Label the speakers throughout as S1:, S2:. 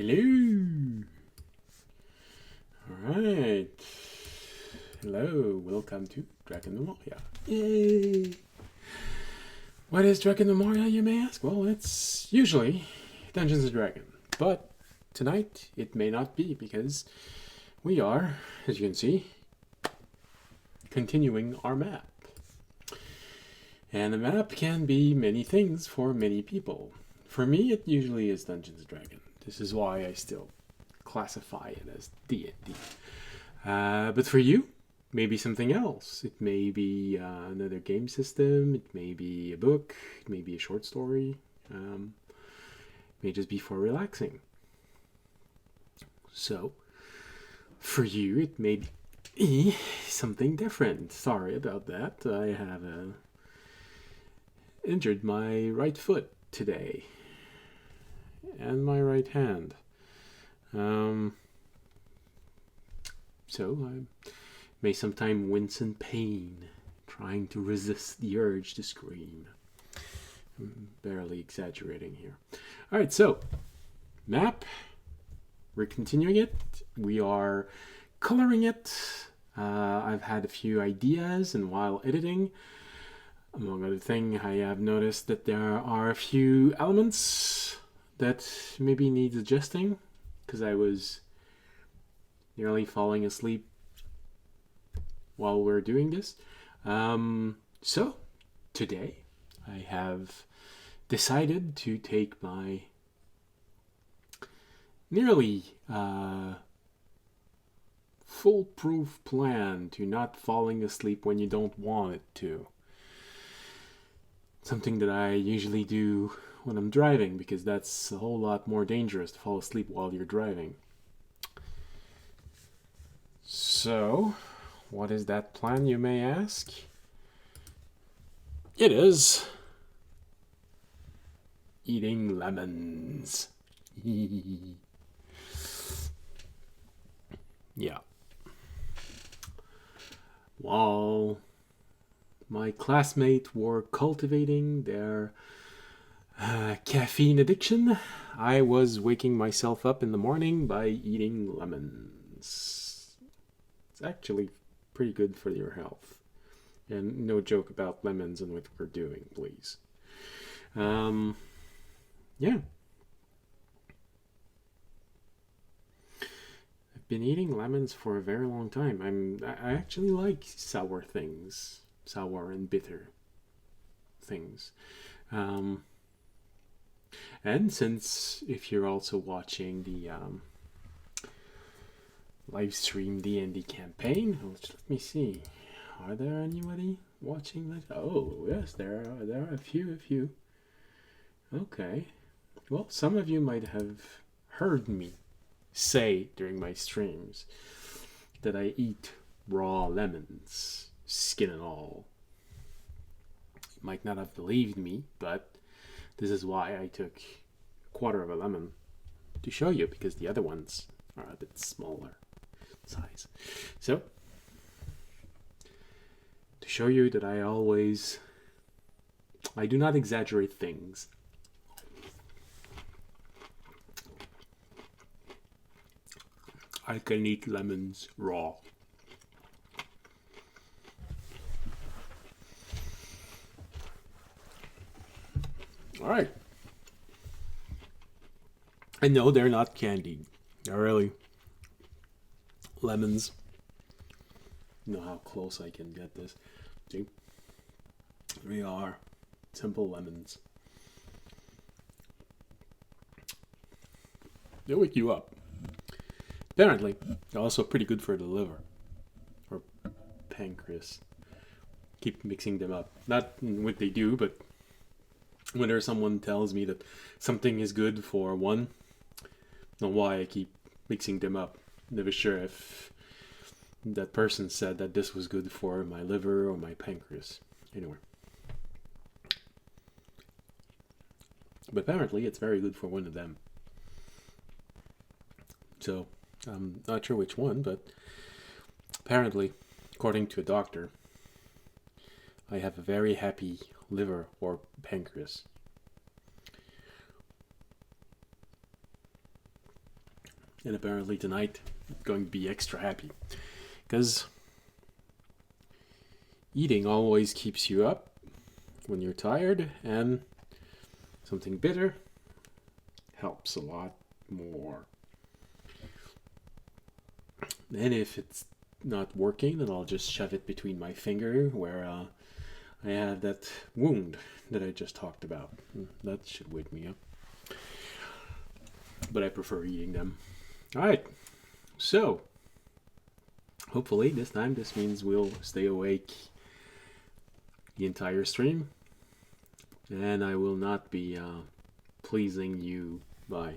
S1: Hello. Alright. Hello. Welcome to Drakenmemoria. Yay! What is Drakenmemoria, you may ask? Well, it's usually Dungeons & Dragons. But tonight, it may not be because we are, as you can see, continuing our map. And the map can be many things for many people. For me, it usually is Dungeons & Dragons. This is why I still classify it as D&D. But for you, maybe something else. It may be another game system. It may be a book. It may be a short story. It may just be for relaxing. So, for you, it may be something different. Sorry about that. I have injured my right foot today. And my right hand. So I may sometimes wince in pain, trying to resist the urge to scream. I'm barely exaggerating here. Alright, so, map. We're continuing it. We are coloring it. I've had a few ideas, and while editing, among other things, I have noticed that there are a few elements that maybe needs adjusting, because I was nearly falling asleep while we're doing this. So, today, I have decided to take my nearly foolproof plan to not falling asleep when you don't want it to. Something that I usually do when I'm driving, because that's a whole lot more dangerous to fall asleep while you're driving. So, what is that plan, you may ask? It is eating lemons. Yeah. While my classmates were cultivating their caffeine addiction, I was waking myself up in the morning by eating lemons. It's actually pretty good for your health. And no joke about lemons and what we're doing, please. Yeah. I've been eating lemons for a very long time. I actually like sour things. Sour and bitter things. And since, if you're also watching the live stream D&D campaign, let me see. Are there anybody watching that? Oh, yes, there are a few. Okay. Well, some of you might have heard me say during my streams that I eat raw lemons, skin and all. You might not have believed me, but this is why I took a quarter of a lemon to show you, because the other ones are a bit smaller size. So, to show you that I do not exaggerate things. I can eat lemons raw. Alright. And no, they're not candied. They're really lemons. You know how close I can get this. See? We are simple lemons. They'll wake you up. Apparently, they're also pretty good for the liver. Or pancreas. Keep mixing them up. Not what they do, but whenever someone tells me that something is good for one, I don't know why I keep mixing them up. Never sure if that person said that this was good for my liver or my pancreas. Anyway. But apparently it's very good for one of them. So, I'm not sure which one, but apparently, according to a doctor, I have a very happy liver or pancreas. And apparently tonight I'm going to be extra happy. Because eating always keeps you up when you're tired, and something bitter helps a lot more. And if it's not working, then I'll just shove it between my finger where I have that wound that I just talked about. That should wake me up. But I prefer eating them. Alright, so hopefully this time this means we'll stay awake the entire stream, and I will not be pleasing you by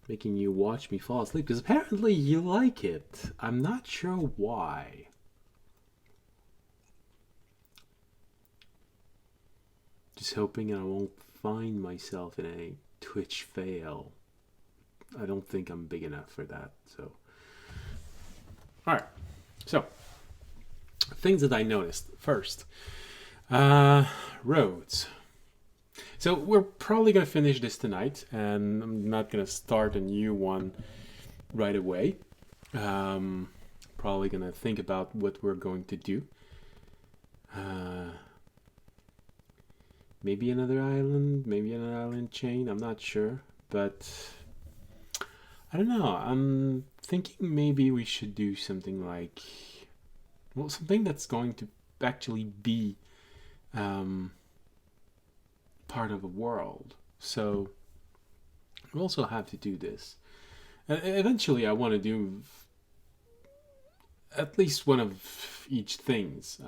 S1: making you watch me fall asleep, because apparently you like it. I'm not sure why. Just hoping I won't find myself in a Twitch fail. I don't think I'm big enough for that. So, alright. So, things that I noticed. First, roads. So we're probably going to finish this tonight, and I'm not going to start a new one right away. Probably going to think about what we're going to do. Maybe another island, maybe an island chain, I'm not sure. But I don't know. I'm thinking maybe we should do something like, well, something that's going to actually be part of a world. So we also have to do this. Eventually, I want to do at least one of each things.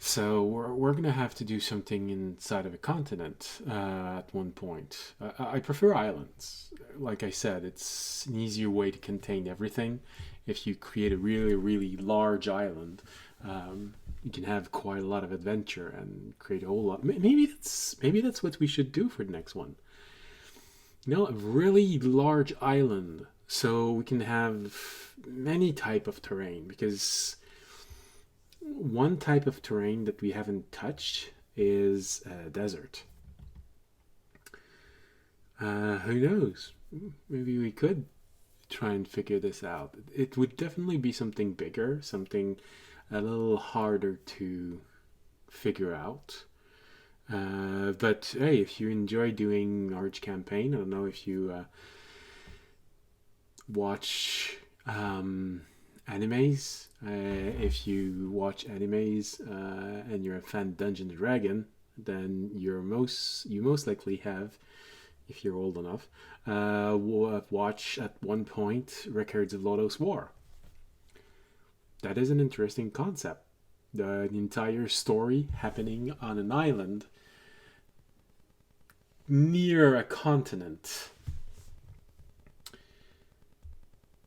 S1: So we're gonna have to do something inside of a continent at one point. I prefer islands. Like I said, it's an easier way to contain everything. If you create a really, really large island, you can have quite a lot of adventure and create a whole lot. Maybe that's what we should do for the next one. You know, a really large island, so we can have many type of terrain, because one type of terrain that we haven't touched is desert. Who knows? Maybe we could try and figure this out. It would definitely be something bigger, something a little harder to figure out. But hey, if you enjoy doing Arch Campaign, I don't know if you watch animes. If you watch animes and you're a fan of Dungeons and Dragons, then you most likely have, if you're old enough, watched at one point Records of Lodoss War. That is an interesting concept. The entire story happening on an island near a continent.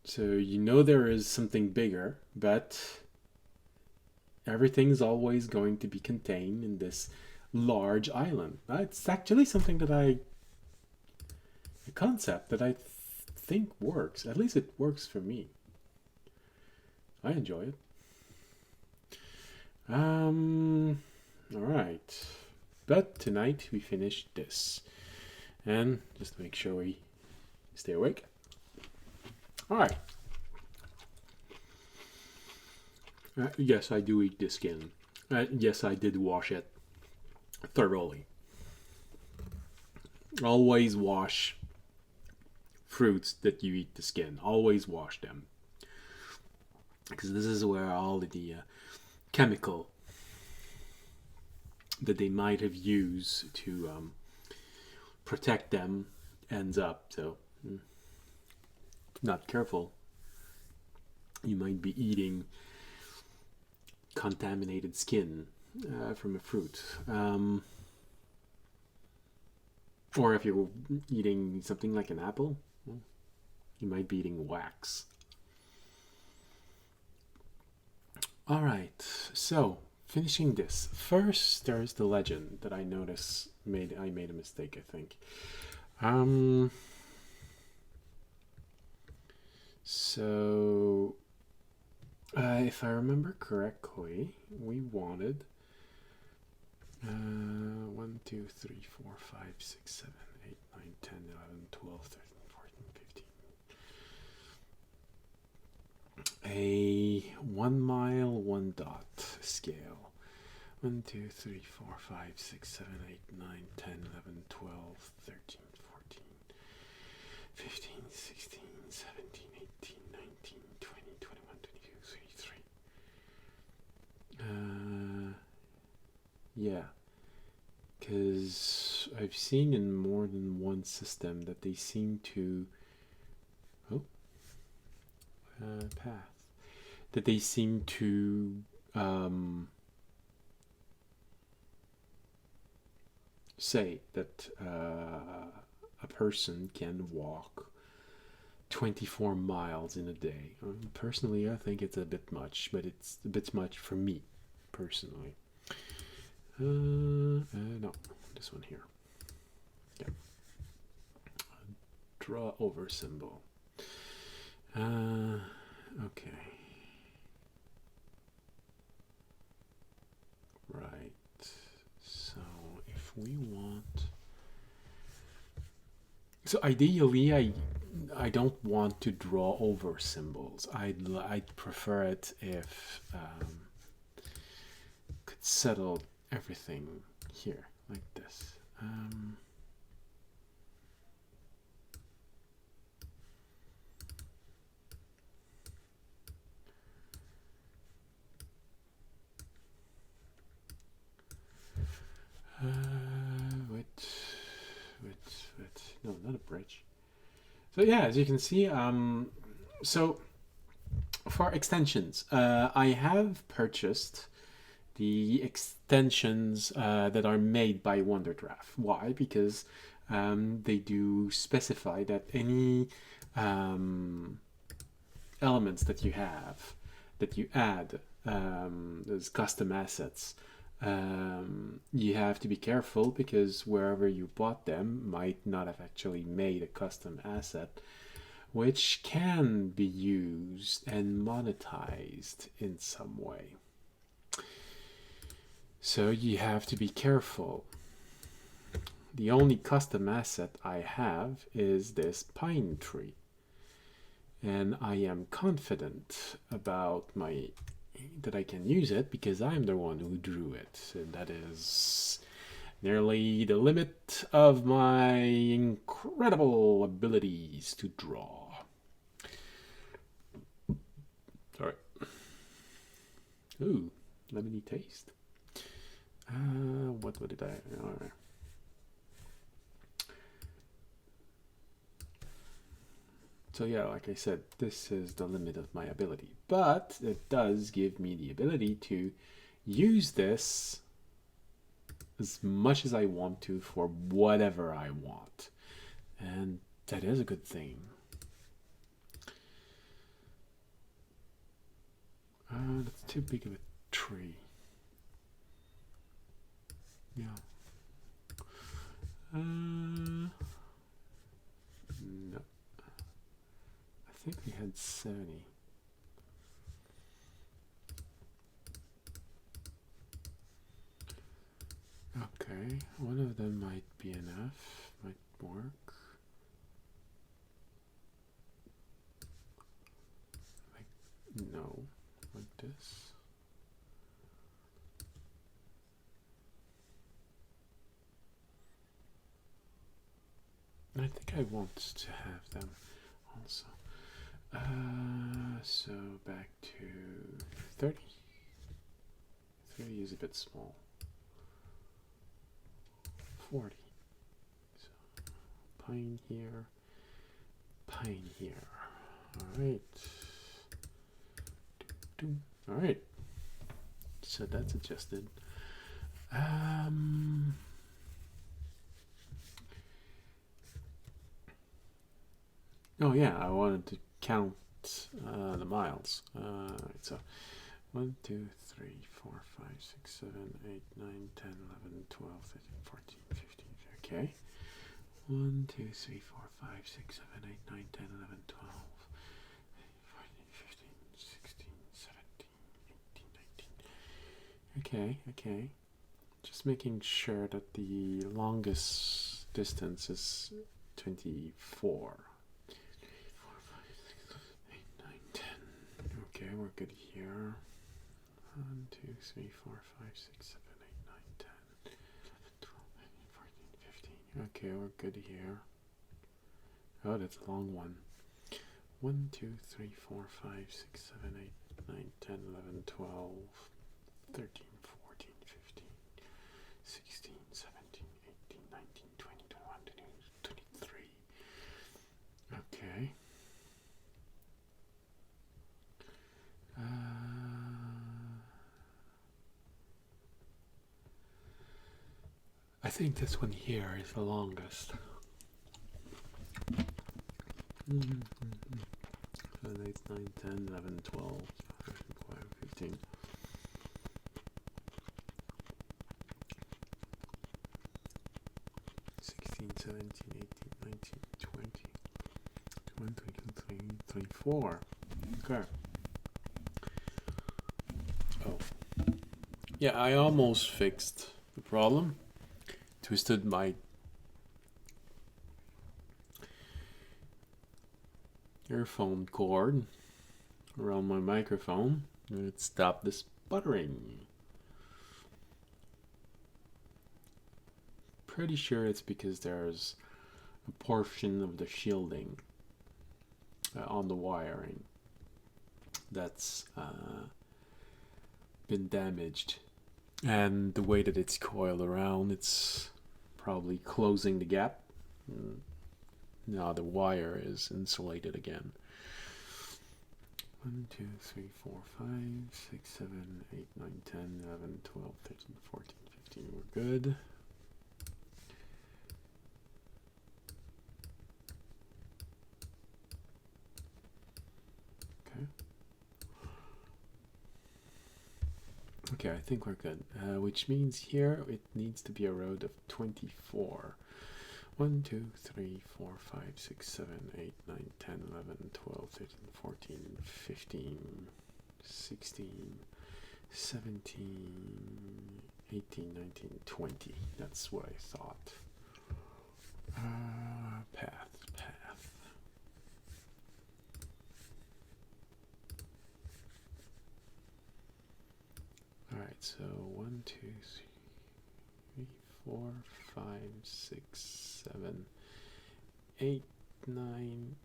S1: So you know there is something bigger, but everything's always going to be contained in this large island. It's actually something that a concept that I think works. At least it works for me. I enjoy it. Alright. But tonight we finish this. And just to make sure we stay awake. Alright. Yes, I do eat the skin. Yes, I did wash it thoroughly. Always wash fruits that you eat the skin. Always wash them. Because this is where all the chemical that they might have used to protect them ends up. So, if not careful, you might be eating contaminated skin from a fruit. Or if you're eating something like an apple, you might be eating wax. Alright, so finishing this. First, there's the legend that I noticed. I made a mistake, I think. So, if I remember correctly, we wanted 1, 2, 3, 4, 5, 6, 7, 8, 9, 10, 11, 12, 13, a 1 mile, 1 dot scale. 1, 2, 3, 4, 5, 6, 7, 8, 9, 10, 11, 12, 13, 14, 15, 16, 17, 18, 19, 20, 21, 22, 23. Yeah. Because I've seen in more than one system that they seem to... Oh. Path. That they seem to... say that a person can walk 24 miles in a day. Personally, I think it's a bit much, but it's a bit much for me, personally. No, this one here. Yeah. Draw over symbol. Okay. Right. So if we want... So ideally, I don't want to draw over symbols. I'd prefer it if could settle everything here like this. No, not a bridge. So yeah, as you can see, so for extensions, I have purchased the extensions that are made by WonderDraft. Why? Because they do specify that any elements that you have, that you add as custom assets, you have to be careful because wherever you bought them might not have actually made a custom asset, which can be used and monetized in some way. So you have to be careful. The only custom asset I have is this pine tree. And I am confident about that I can use it because I'm the one who drew it. And that is nearly the limit of my incredible abilities to draw. Sorry. Ooh, lemony taste. What did I... All right. So yeah, like I said, this is the limit of my ability. But it does give me the ability to use this as much as I want to for whatever I want. And that is a good thing. That's too big of a tree. Yeah. No. I think we had 70. Okay, one of them might be enough, might work. Like, no, like this. I think I want to have them also. So back to 30. 30 is a bit small. 40. So pine here, pine here. All right. All right. So that's adjusted. Oh yeah, I wanted to count the miles. So 1, 2, 3, 4, 5, 6, 7, 8, 9, 10, 11, 12, 13, 14, 15. Okay. 1, 2, 3, 4, 5, 6, 7, 8, 9, 10, 11, 12, 14, 15, 16, 17, 18, 19. Okay. Just making sure that the longest distance is 24. we're good here. 1, 2, 3, 4, 5, 6, 7, 8, 9, 10, 11, 12, 13, 14, 15. Okay, we're good here. Oh, that's a long one. 1, 2, 3, 4, 5, 6, 7, 8, 9, 10, 11, 12, 13, 14, 15, 16, 17, 18, 19, 20, 21, 22, 23. Okay. I think this one here is the longest. 7, 8, 9, 10, 11, 12, 13, 14, 15. 16, 17, 18, 19, 20, 21, 22, 23, 24. Okay. Oh. Yeah, I almost fixed the problem. Twisted my earphone cord around my microphone and it stopped the sputtering. Pretty sure it's because there's a portion of the shielding on the wiring that's been damaged, and the way that it's coiled around, it's probably closing the gap. Now the wire is insulated again. 1, 2, 3, 4, 5, 6, 7, 8, 9, 10, 11, 12, 13, 14, 15. We're good. Okay. Okay, I think we're good. Which means here it needs to be a road of 24. 1, 2, 3, 4, 5, 6, 7, 8, 9, 10, 11, 12, 13, 14, 15, 16, 17, 18, 19, 20. That's what I thought. Path. Alright, so 1, 2, 3, 4, 5, 6, 7, 8, 9.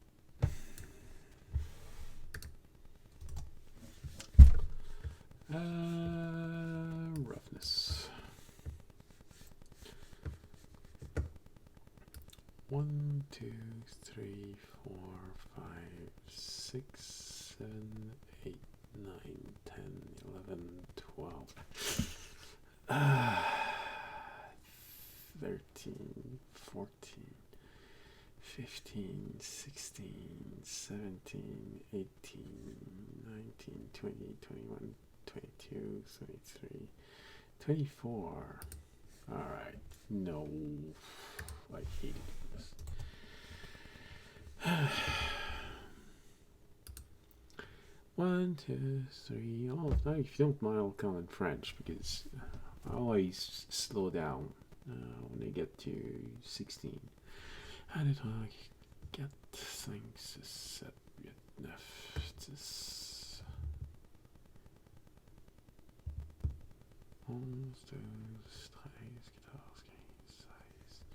S1: Roughness. 1, 2, 3, 4, 5, 6, 7, 8, 9, 10, 11, 12. 13, 14, 15, 16, 17, 18, 19, 20, 21, 22, 23, 24. Alright, no, I hated this. 1, 2, 3. Oh, now if you don't mind, I'll come in French because I always slow down when I get to 16. How did I get things set enough? 11, 12, 13, 14, 16.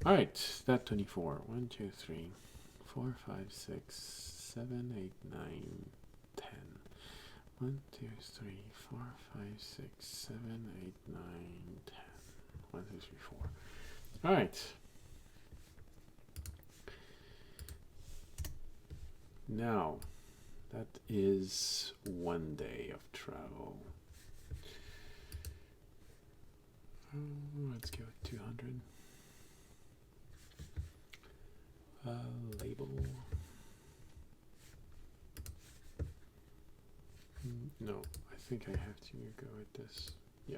S1: Alright, that 24. 1, 2, 3, 4, 5, 6, 7, 8, 9, 10. 1, 2, 3, 4, 5, 6, 7, 8, 9, 10. 1, 2, 3, 4. Alright. Now, that is 1 day of travel. Let's go with 200. Label. No, I think I have to go with this. Yeah.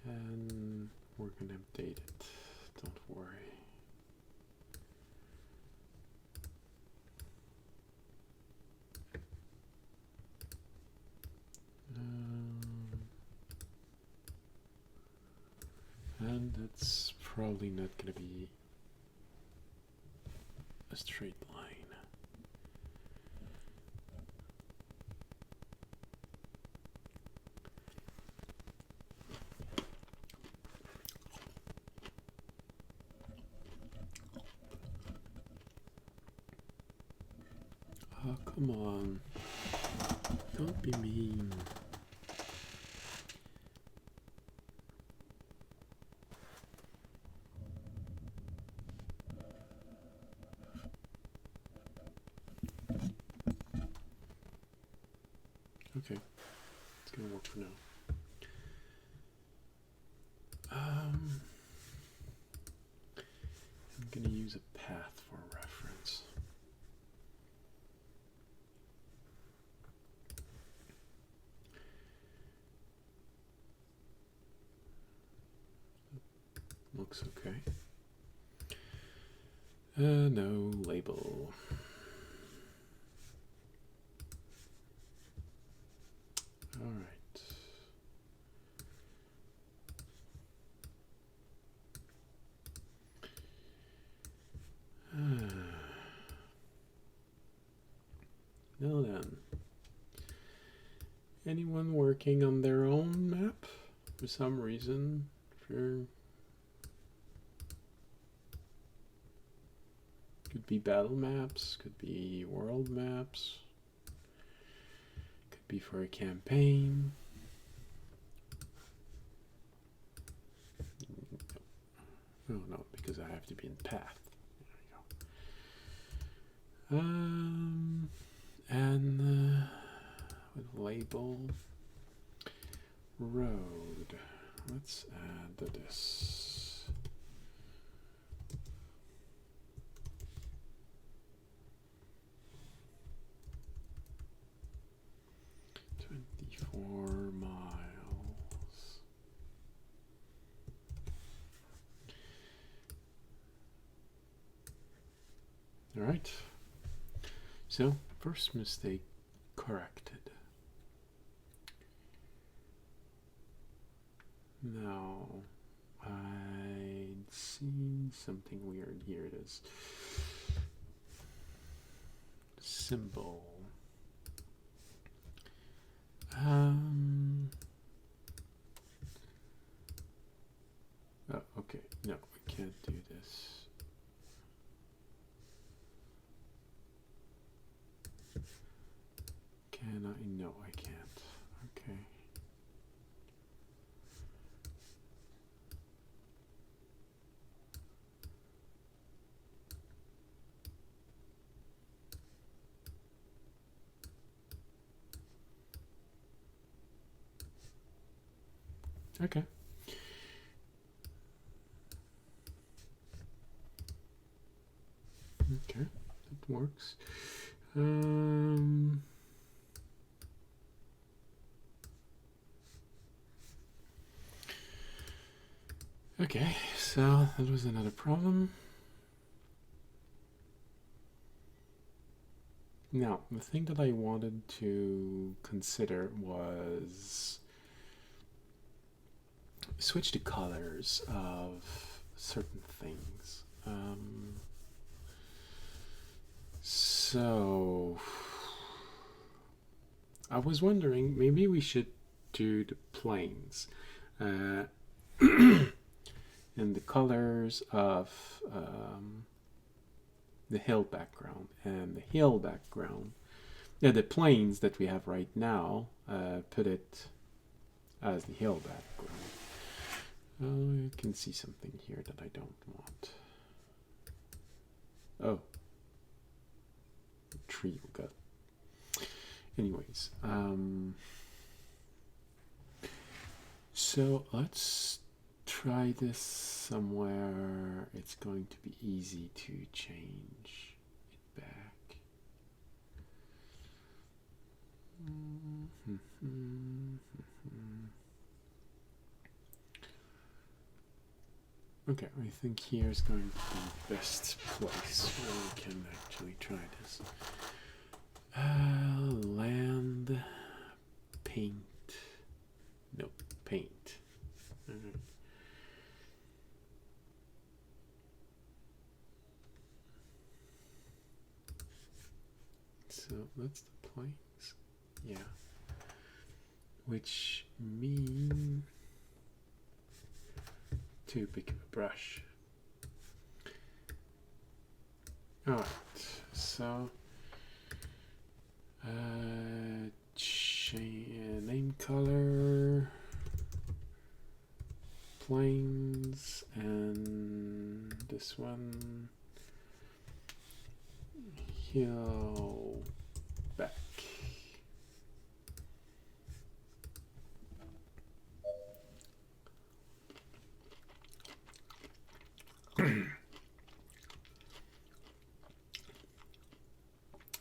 S1: And we're going to update it. Don't worry. And that's probably not going to be a straight line. Oh, come on. Don't be mean. Okay, it's gonna work for now. I'm gonna use a path for reference. Looks okay. No label. All right. Now then, anyone working on their own map for some reason? Could be battle maps, could be world maps, could be for a campaign. Oh no, because I have to be in path. There we go. And with label road. Let's add this. Miles. All right. So, first mistake corrected. Now, I'd seen something weird here. It is symbol. Oh, okay. No, we can't do this. Can I? No, I can't. Okay. Okay. Okay, that works. Okay, so that was another problem. Now, the thing that I wanted to consider was switch the colors of certain things. So I was wondering, maybe we should do the planes and the colors of the hill background and the hill background. Yeah, the planes that we have right now, put it as the hill background. Oh, I can see something here that I don't want. Oh, the tree we got. Anyways, so let's try this somewhere. It's going to be easy to change it back. Okay, I think here's going to be the best place where we can actually try this. Land, paint. No, paint. So that's the planes. Yeah. Which mean to pick up a brush. Alright, so name color, planes, and this one heel back.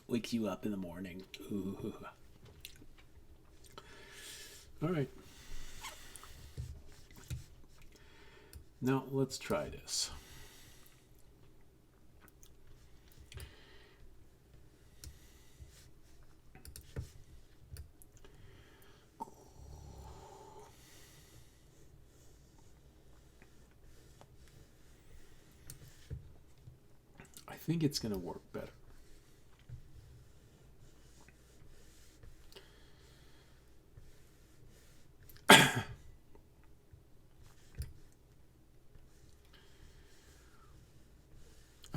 S1: Wakes you up in the morning. Ooh. All right. Now let's try this. I think it's going to work better.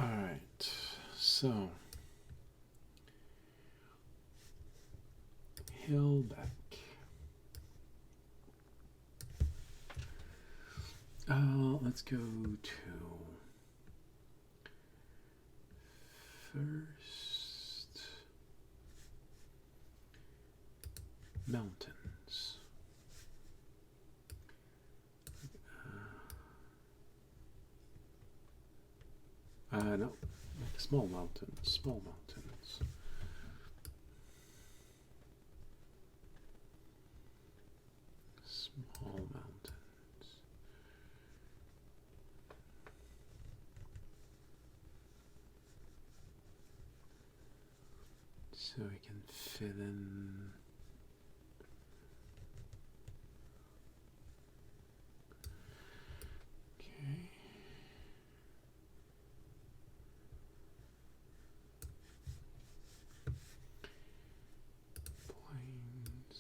S1: All right, so hill back. Let's go to first mountains. No, like small mountains, small mountains. Small mountains. So we can fill in okay. Planes.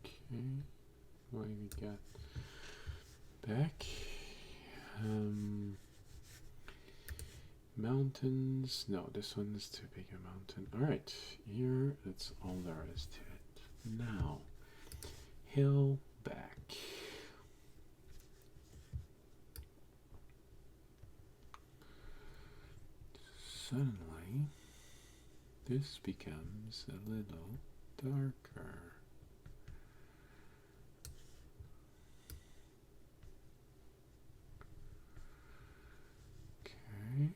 S1: Okay, what do we got back? Mountains. No, this one is too big a mountain. Alright, here, that's all there is to it. Now, hill back. Suddenly, this becomes a little darker. Okay.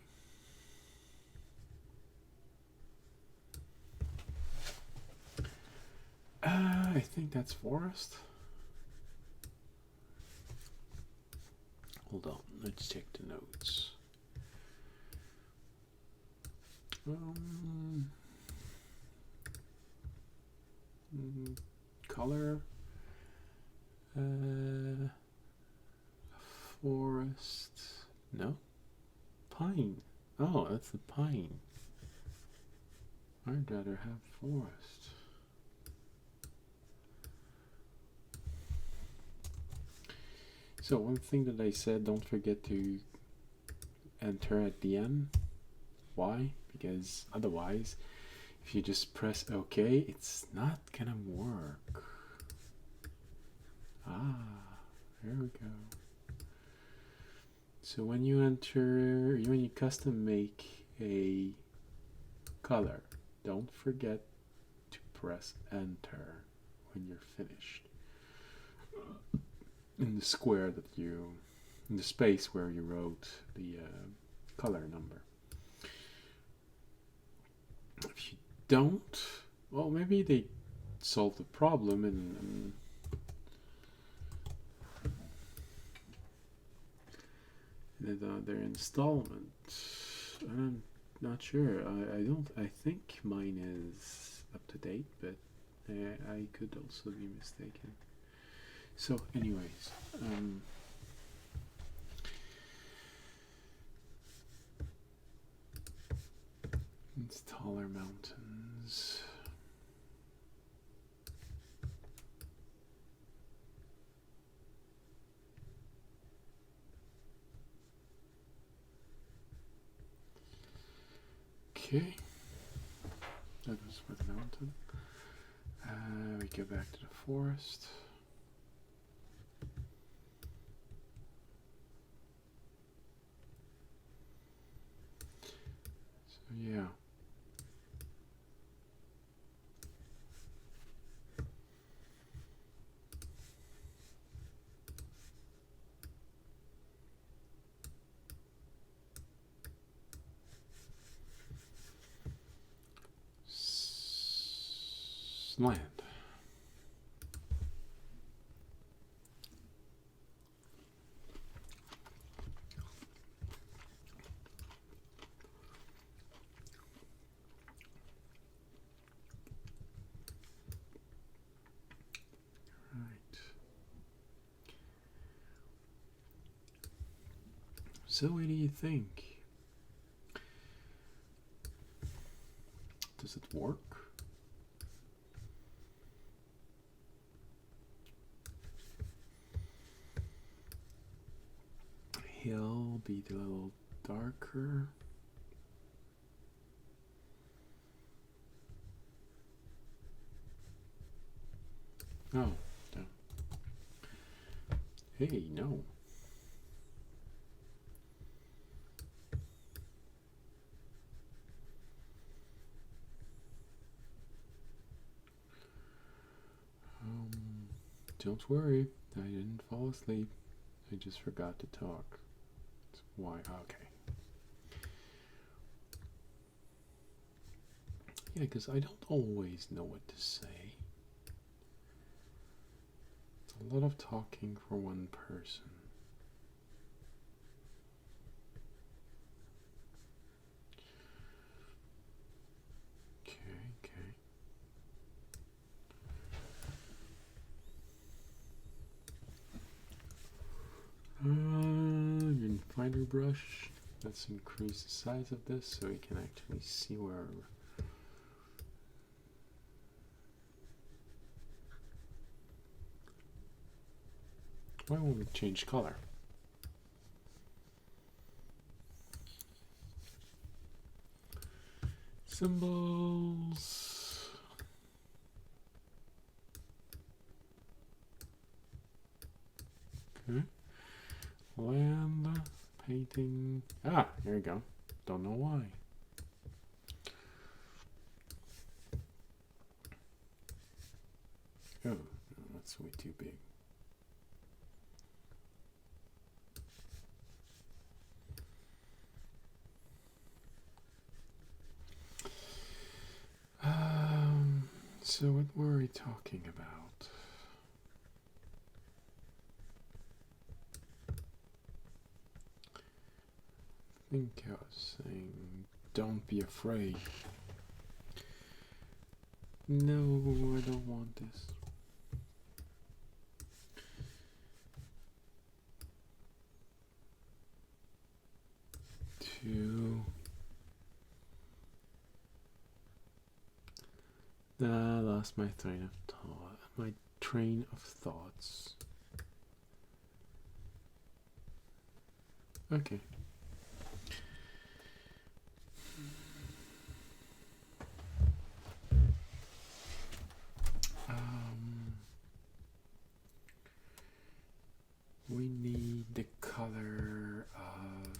S1: I think that's forest. Hold on, let's check the notes. Color. Forest. No. Pine. Oh, that's the pine. I'd rather have forest. So one thing that I said, don't forget to enter at the end. Why? Because otherwise, if you just press OK, it's not gonna work. Ah, there we go. So when you enter, when you custom make a color, don't forget to press enter when you're finished. In the square that you, in the space where you wrote the color number. If you don't, well, maybe they solved the problem in their installment. I'm not sure. I think mine is up to date, but I could also be mistaken. So anyways, It's taller mountains. Okay, that was for the mountain. We go back to the forest. So yeah. Land. Right. So what do you think? Does it work? Hill be a little darker. Oh, no. Hey, no. Don't worry, I didn't fall asleep. I just forgot to talk. That's why, okay. Yeah, because I don't always know what to say. It's a lot of talking for one person. Okay. Finder brush. Let's increase the size of this so we can actually see where. Why won't we change color? Symbols. Okay. Land. Painting. Ah, there you go. Don't know why. Oh, no, that's way too big. So what were we talking about? I think I was saying, don't be afraid. No, I don't want this. I lost my train of thought. My train of thoughts. Okay. We need the color of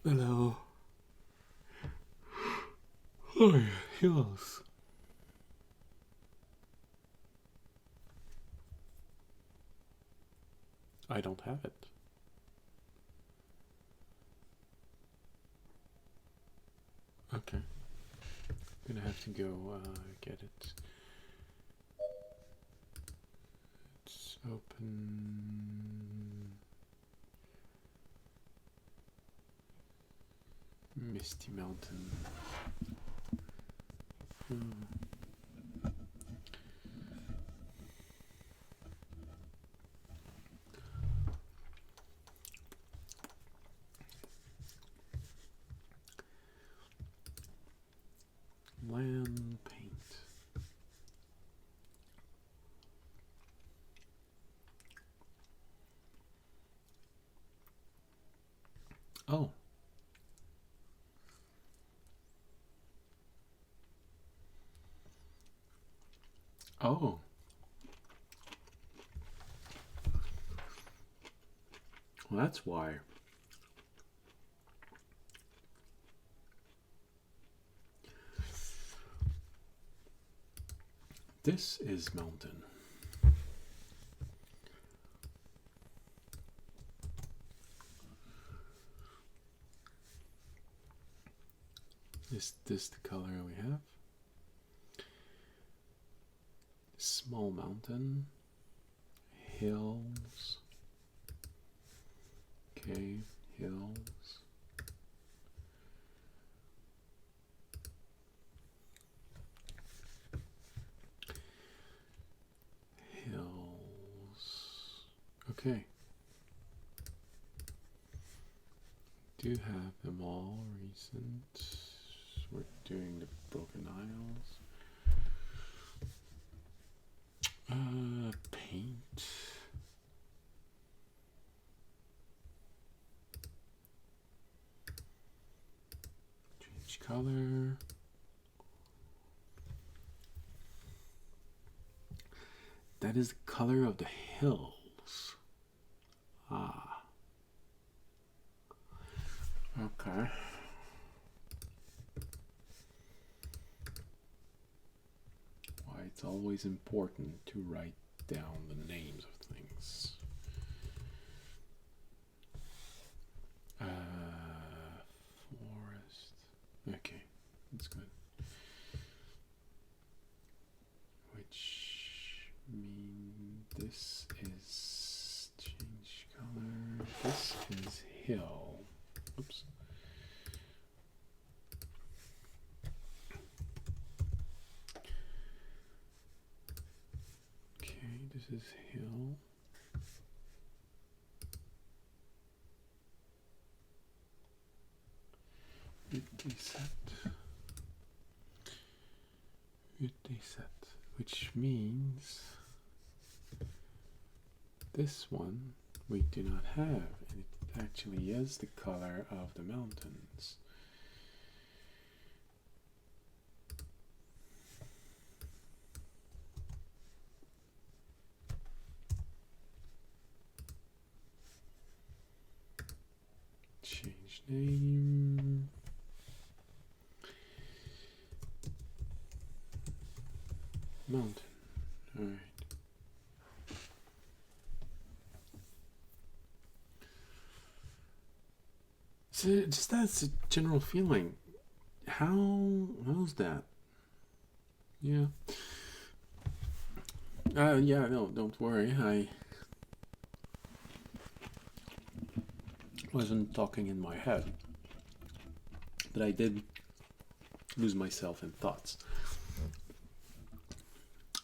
S1: hello. Oh yeah, hills. I don't have it. Okay. I'm gonna have to go get it. It's open. Misty Mountain. bland paint. Oh. Oh. Well, that's why. This is mountain. Is this the color we have? Small mountain, hills, okay, hills. Hills, okay. Do have them all recent. We're doing the Broken Isles. Paint. Change color. That is the color of the hills. Ah. Okay. Why it's always important to write down the names of things. Forest. Okay, that's good. Which means this is change color. This is hill. Oops. Okay, this is hill. Reset, which means this one we do not have, and it actually is the color of the mountains. Change name. Mountain. All right. So just that's a general feeling. How's that? Yeah. Yeah. No, don't worry. I wasn't talking in my head, but I did lose myself in thoughts.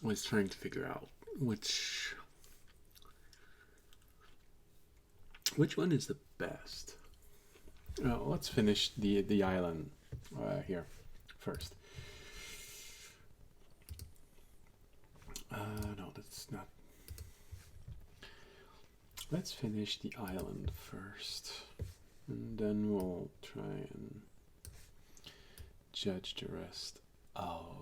S1: I was trying to figure out which one is the best. Let's finish the island here first. No, that's not. Let's finish the island first, and then we'll try and judge the rest. Oh.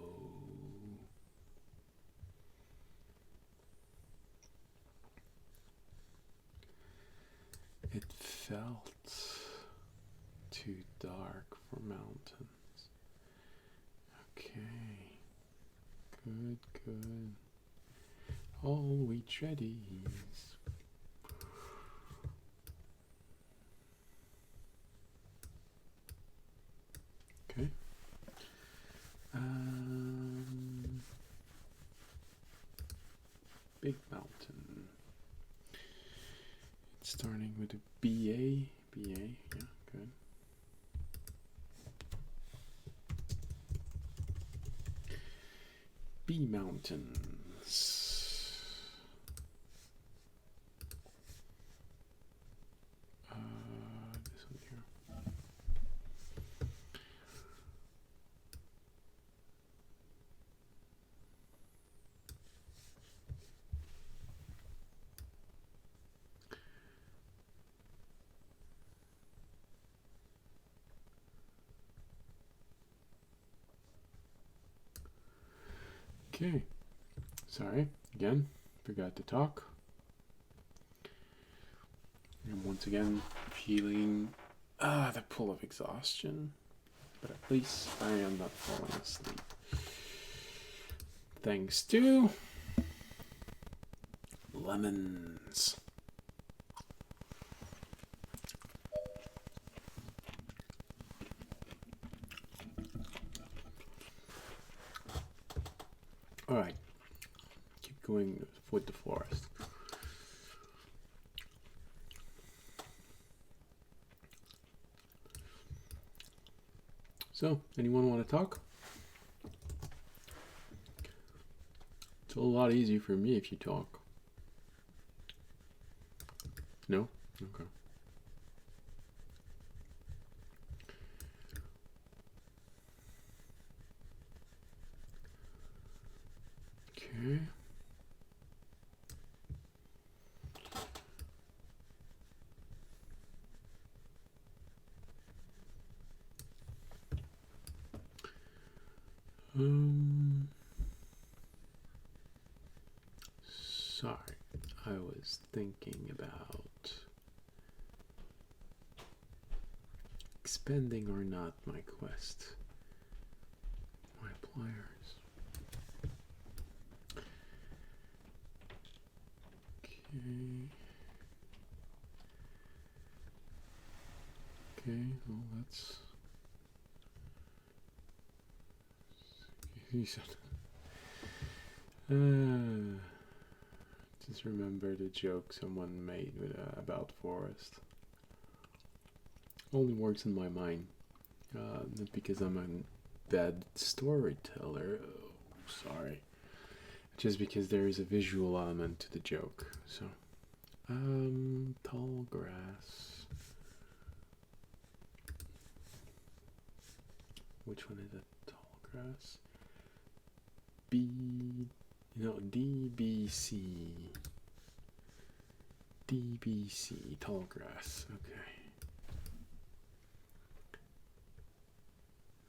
S1: It felt too dark for mountains. Okay. Good. All we treadies. Okay. Big mountain. It's starting with a BA. Yeah, good. B mountains. This one here. Okay. Sorry, again, forgot to talk. And once again, feeling the pull of exhaustion. But at least I am not falling asleep. Thanks to lemons. Alright, keep going with the forest. So, anyone want to talk? It's a lot easier for me if you talk. No? Okay. Okay. Sorry, I was thinking about expending or not my quest. My pliers. Okay. Okay, well that's... He said... just remember the joke someone made with, about forest. Only works in my mind. Not because I'm a bad storyteller. Oh, sorry. Just because there is a visual element to the joke. So, tall grass. Which one is it? Tall grass. DBC. DBC, tall grass. Okay.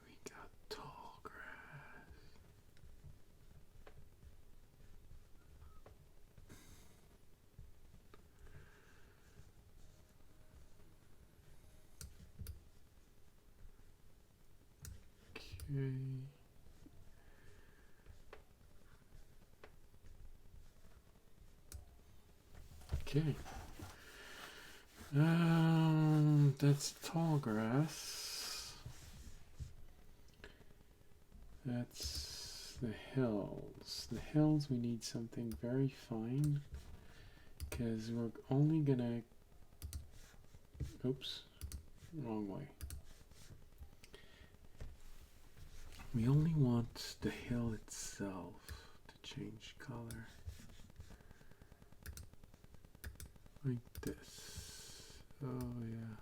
S1: We got tall grass. Okay. Okay. That's tall grass. That's the hills. The hills, we need something very fine, because we're only gonna... Oops, wrong way. We only want the hill itself to change color. Like this. Oh yeah.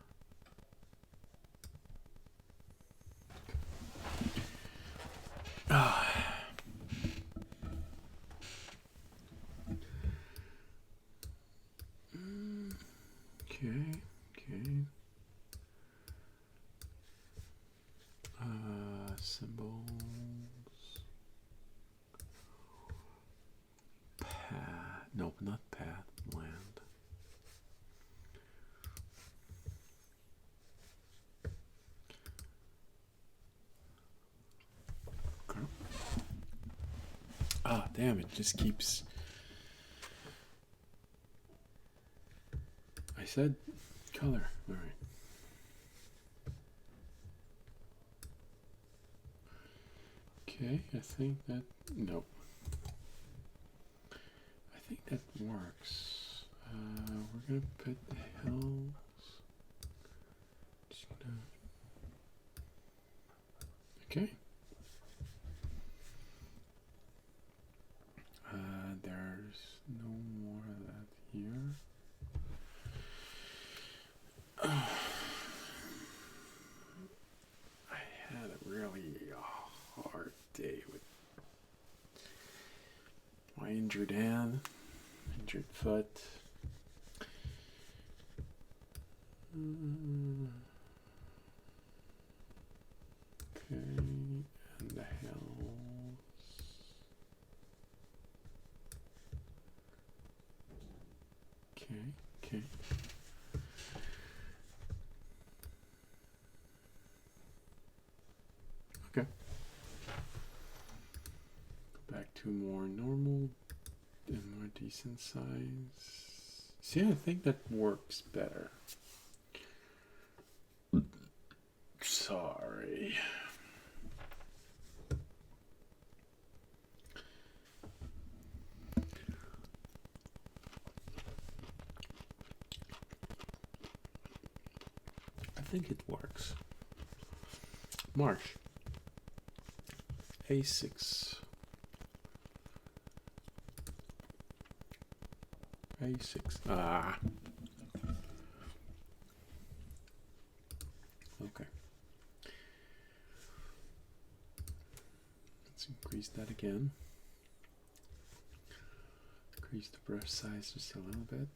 S1: Okay, okay. Symbols. Path. Nope, not path. Land. Okay. Ah, damn, it just keeps... I said color. All right. Okay, I think that... Nope. I think that works. We're gonna put the hills... Just gonna... Okay. There's no more of that here. I had a really hard day with my injured hand, injured foot. Okay, and the hills. to more normal and more decent size. See, I think that works better. Sorry. I think it works. Marsh. A6. A6. Ah. Okay. Let's increase that again. Increase the brush size just a little bit.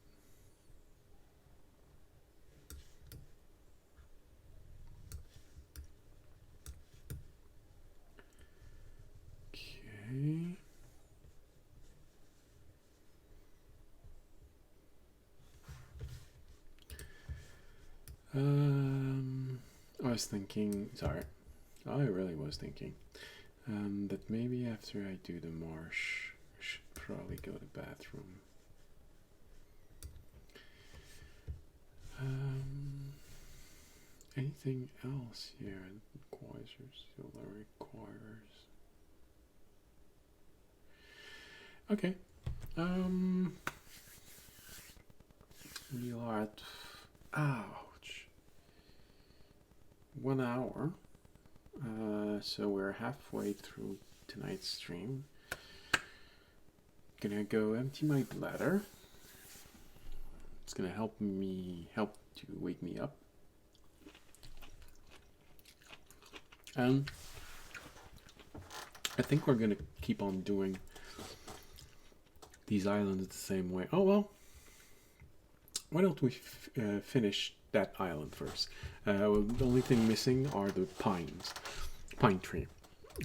S1: Okay. I was thinking, sorry, I really was thinking that maybe after I do the marsh, I should probably go to the bathroom. Anything else here requires or still requires? Okay. We are at, ouch, 1 hour. So we're halfway through tonight's stream. Gonna go empty my bladder. It's gonna help to wake me up. And I think we're gonna keep on doing these islands the same way. Oh well, why don't we finish that island first? The only thing missing are the pine tree.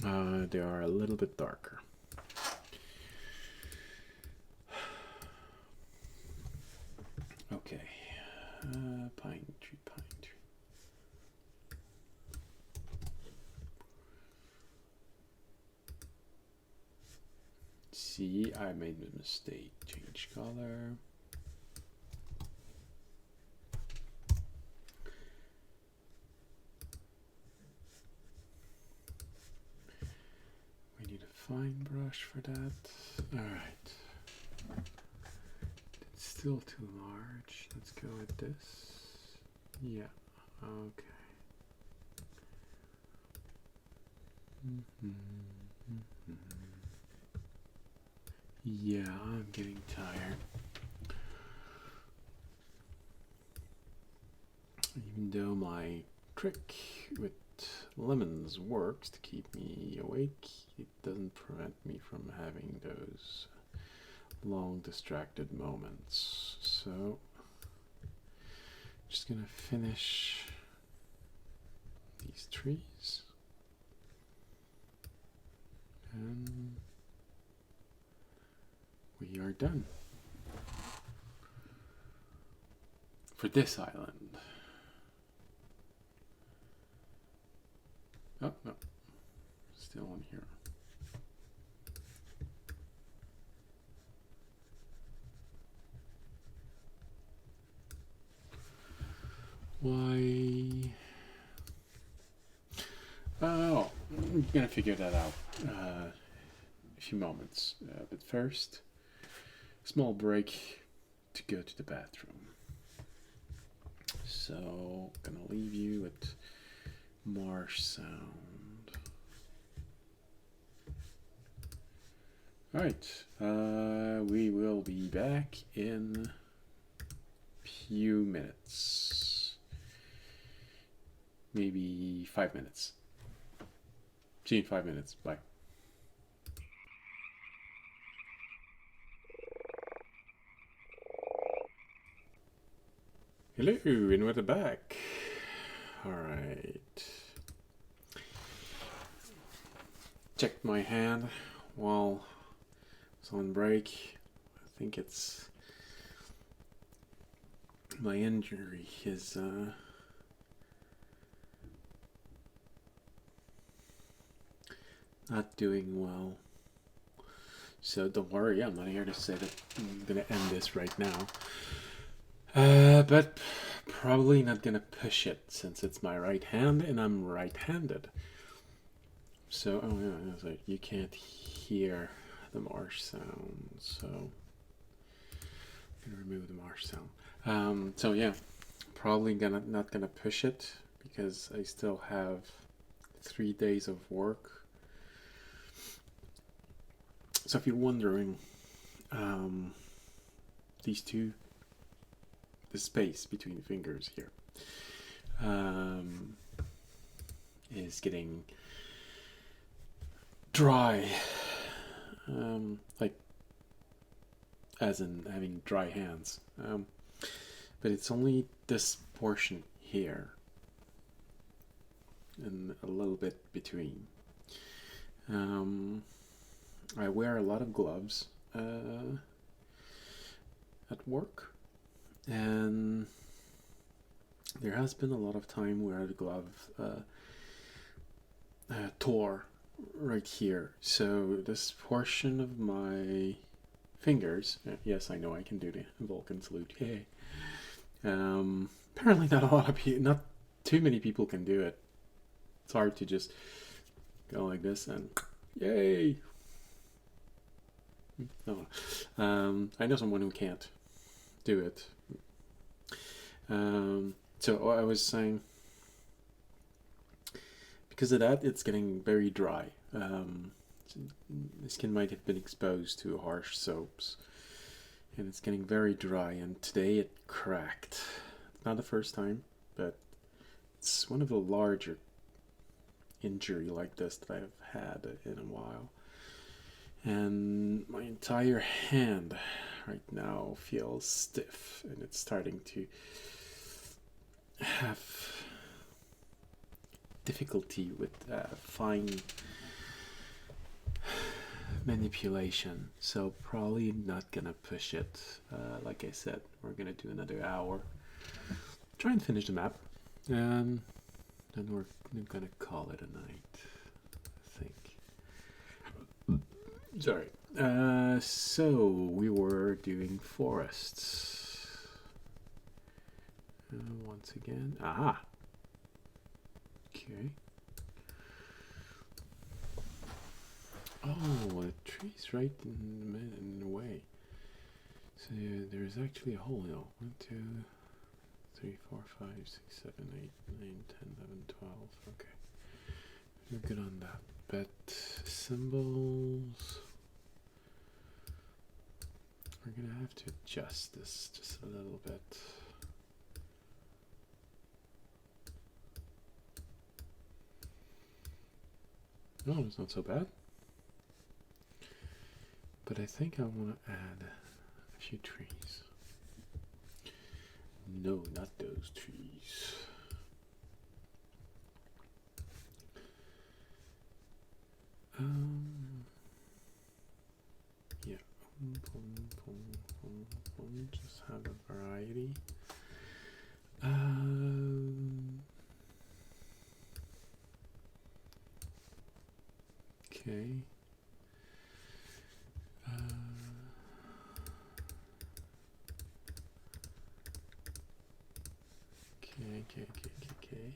S1: They are a little bit darker. Okay, pine tree. See, I made a mistake. Change color. We need a fine brush for that. Alright. It's still too large. Let's go with this. Yeah, okay. Yeah, I'm getting tired. Even though my trick with lemons works to keep me awake, it doesn't prevent me from having those long distracted moments. So, just gonna finish these trees. And we are done for this island. Oh, no. Still on here. Why? Oh, I'm gonna figure that out a few moments. But first, small break to go to the bathroom. So, gonna leave you with marsh sound. Alright, we will be back in a few minutes. Maybe 5 minutes. See you in 5 minutes. Bye. Hello, and we're back. Alright. Checked my hand while I was on break. I think it's my injury is not doing well. So don't worry, I'm not here to say that I'm gonna end this right now. But probably not gonna push it since it's my right hand and I'm right-handed. So, oh yeah, it's like you can't hear the marsh sound, so I'm gonna remove the marsh sound. So yeah, probably not gonna push it because I still have 3 days of work. So if you're wondering, these two, the space between the fingers here, is getting dry, like as in having dry hands, but it's only this portion here and a little bit between. I wear a lot of gloves at work, and there has been a lot of time where the glove tore right here. So this portion of my fingers, yes, I know I can do the Vulcan salute. Yay! Apparently, not too many people can do it. It's hard to just go like this and yay. No, I know someone who can't do it. So I was saying, because of that, it's getting very dry. The skin might have been exposed to harsh soaps, and it's getting very dry. And today it cracked. It's not the first time, but it's one of the larger injury like this that I've had in a while. And my entire hand right now feels stiff, and it's starting to have difficulty with fine manipulation. So probably not gonna push it. Like I said, we're gonna do another hour. Try and finish the map, and then we're gonna call it a night, I think. Sorry. So we were doing forests. Once again. Aha! Okay. Oh, the tree's right in the way. So there's actually a hole now. 1, 2, 3, 4, 5, 6, 7, 8, 9, 10, 11, 12. Okay. We're good on that. But symbols. We're gonna have to adjust this just a little bit. Oh, it's not so bad. But I think I want to add a few trees. No, not those trees. Yeah. Just have a variety. Okay. Okay.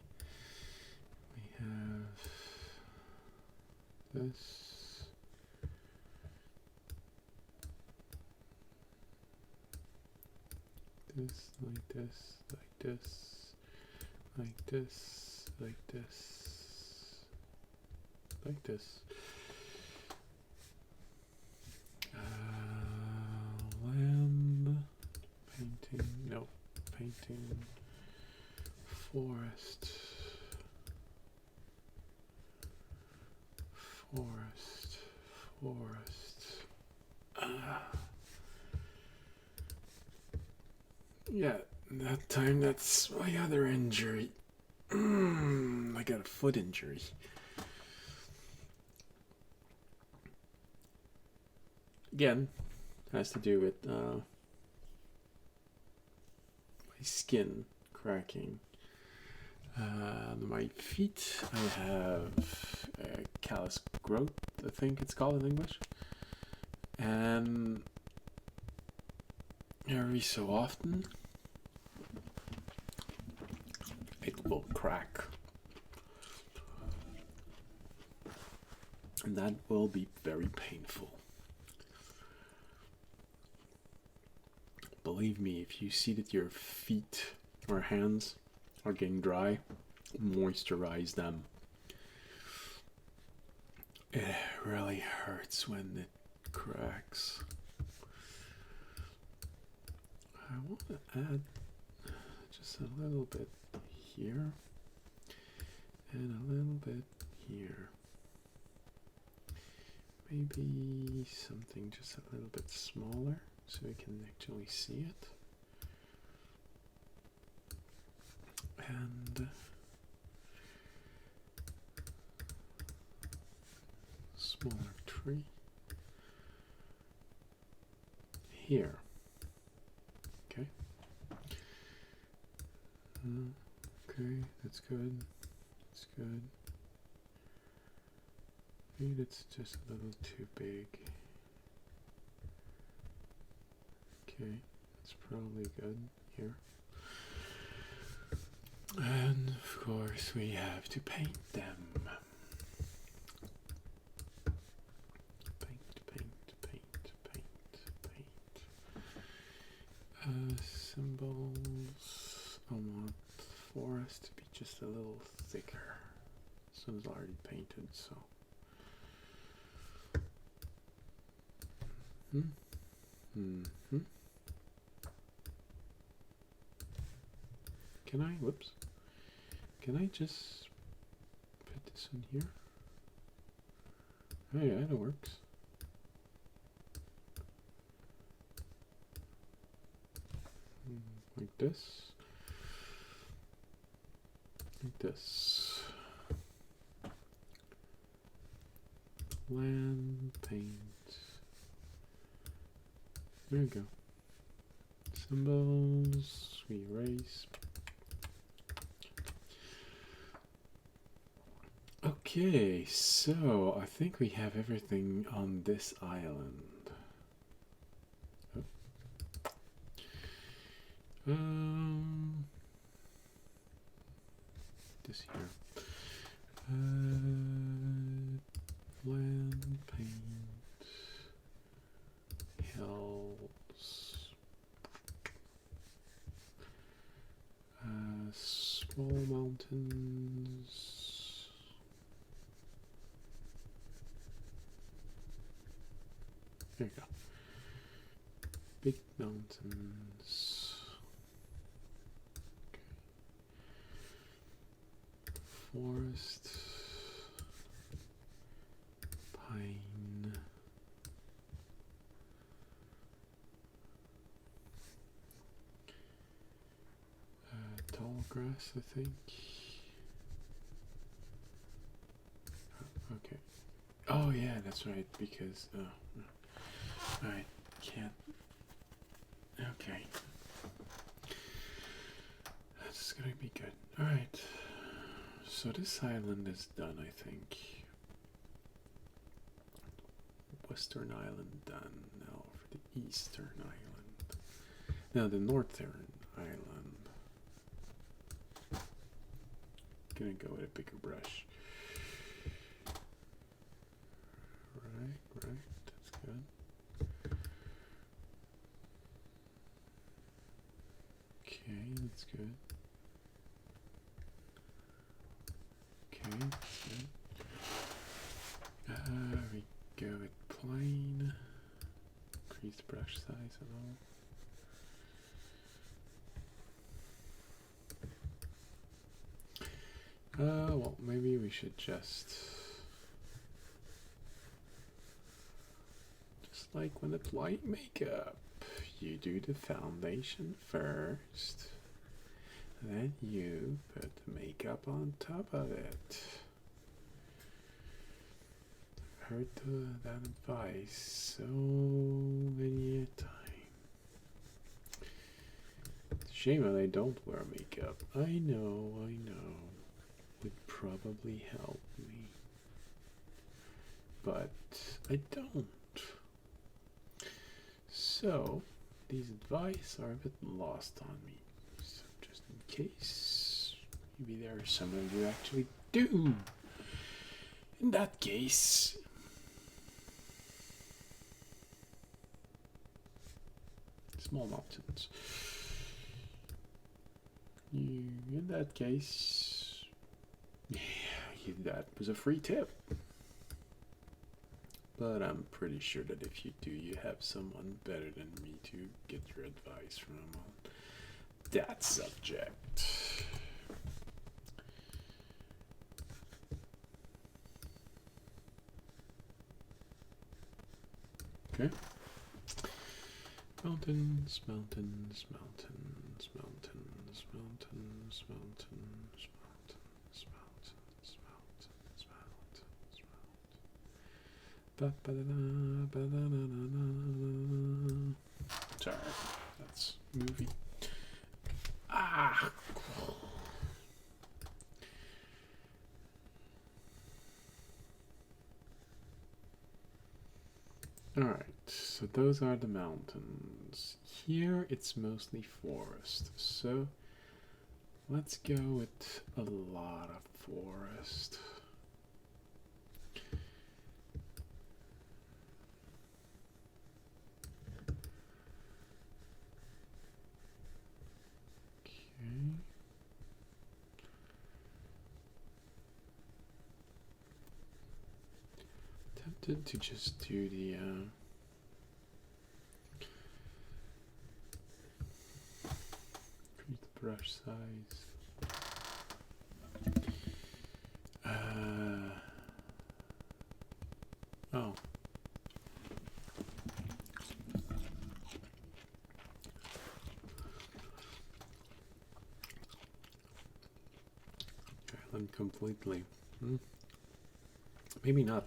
S1: We have this. This, like this, like this, like this, like this, like this. Land, painting, no, painting, forest, forest, forest. Yeah, that time that's my other injury. I got a foot injury. Again, has to do with my skin cracking. On my feet, I have callus growth, I think it's called in English. And every so often it will crack. And that will be very painful. Believe me, if you see that your feet or hands are getting dry, moisturize them. It really hurts when it cracks. I want to add just a little bit here and a little bit here. Maybe something just a little bit smaller so we can actually see it. And smaller tree here. Okay. Okay, that's good. That's good. Maybe that's just a little too big. Okay, that's probably good here. And of course we have to paint them. Symbols. I want the forest to be just a little thicker. This one's already painted, so. Can I, whoops. Can I just put this in here? Oh yeah, that works. Like this. Like this. Land paint. There we go. Symbols. We erase. Okay, so I think we have everything on this island. This here. Land paint. Hills. Small mountains. There you go. Big mountains. Okay. Forest. Pine. Tall grass, I think. Okay. Oh yeah, that's right, because I can't. Okay. That's gonna be good. Alright. So this island is done, I think. Western island done. Now for the eastern island. Now the northern island. Gonna go with a bigger brush. Right, that's good. Okay, that's good. Okay, that's good. We go with plain. Increase brush size and all. Well, maybe we should just like when applying makeup, you do the foundation first, then you put the makeup on top of it. I've heard that advice so many a time. It's a shame that I don't wear makeup. I know. Would probably help me, but I don't. So these advice are a bit lost on me. So just in case, maybe there are some of you actually do. In that case, small mountains. In that case, yeah, that was a free tip. But I'm pretty sure that if you do, you have someone better than me to get your advice from on that subject. Okay. Mountains, mountains, mountains, mountains, mountains, mountains, mountains, mountains, mountains, mountains, mountains. Sorry, that's movie. Ah. Alright, so those are the mountains. Here it's mostly forest, so let's go with a lot of forest. Okay. Tempted to just do the increase the brush size. Oh. Island completely. Maybe not.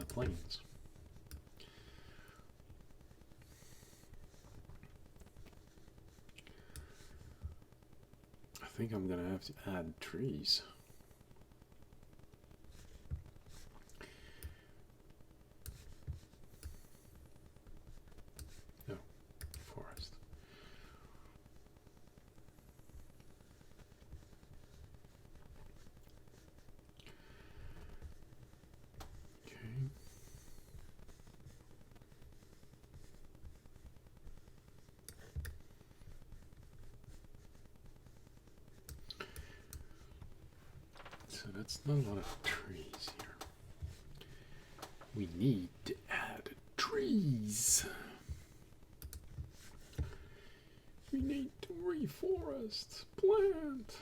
S1: Plains. I think I'm gonna have to add trees. No, forest. Okay. So that's not a lot of trees here. We need to add trees. We need to reforest, plant.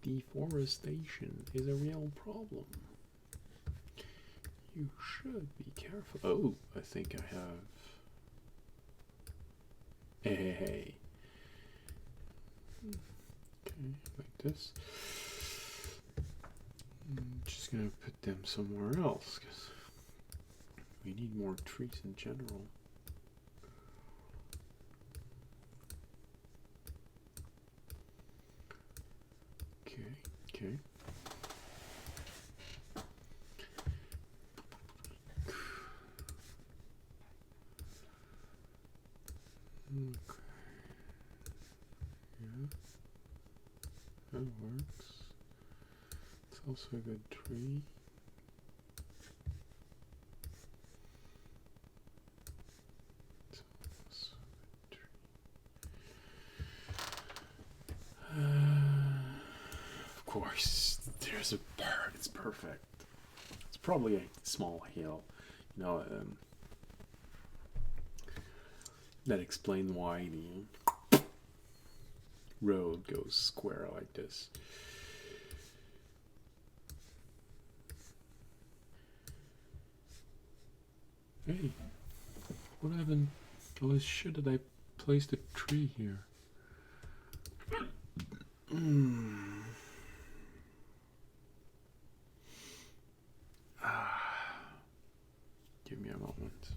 S1: Deforestation is a real problem. You should be careful. Oh, I think I have. Hey. Okay, like this. I'm just gonna put them somewhere else because we need more trees in general. Okay. Yeah, that works. It's also a good tree. Of course, there's a bird. It's perfect. It's probably a small hill, you know. That explains why the road goes square like this. Hey, what happened? Oh shit, did I place the tree here? Give me a moment.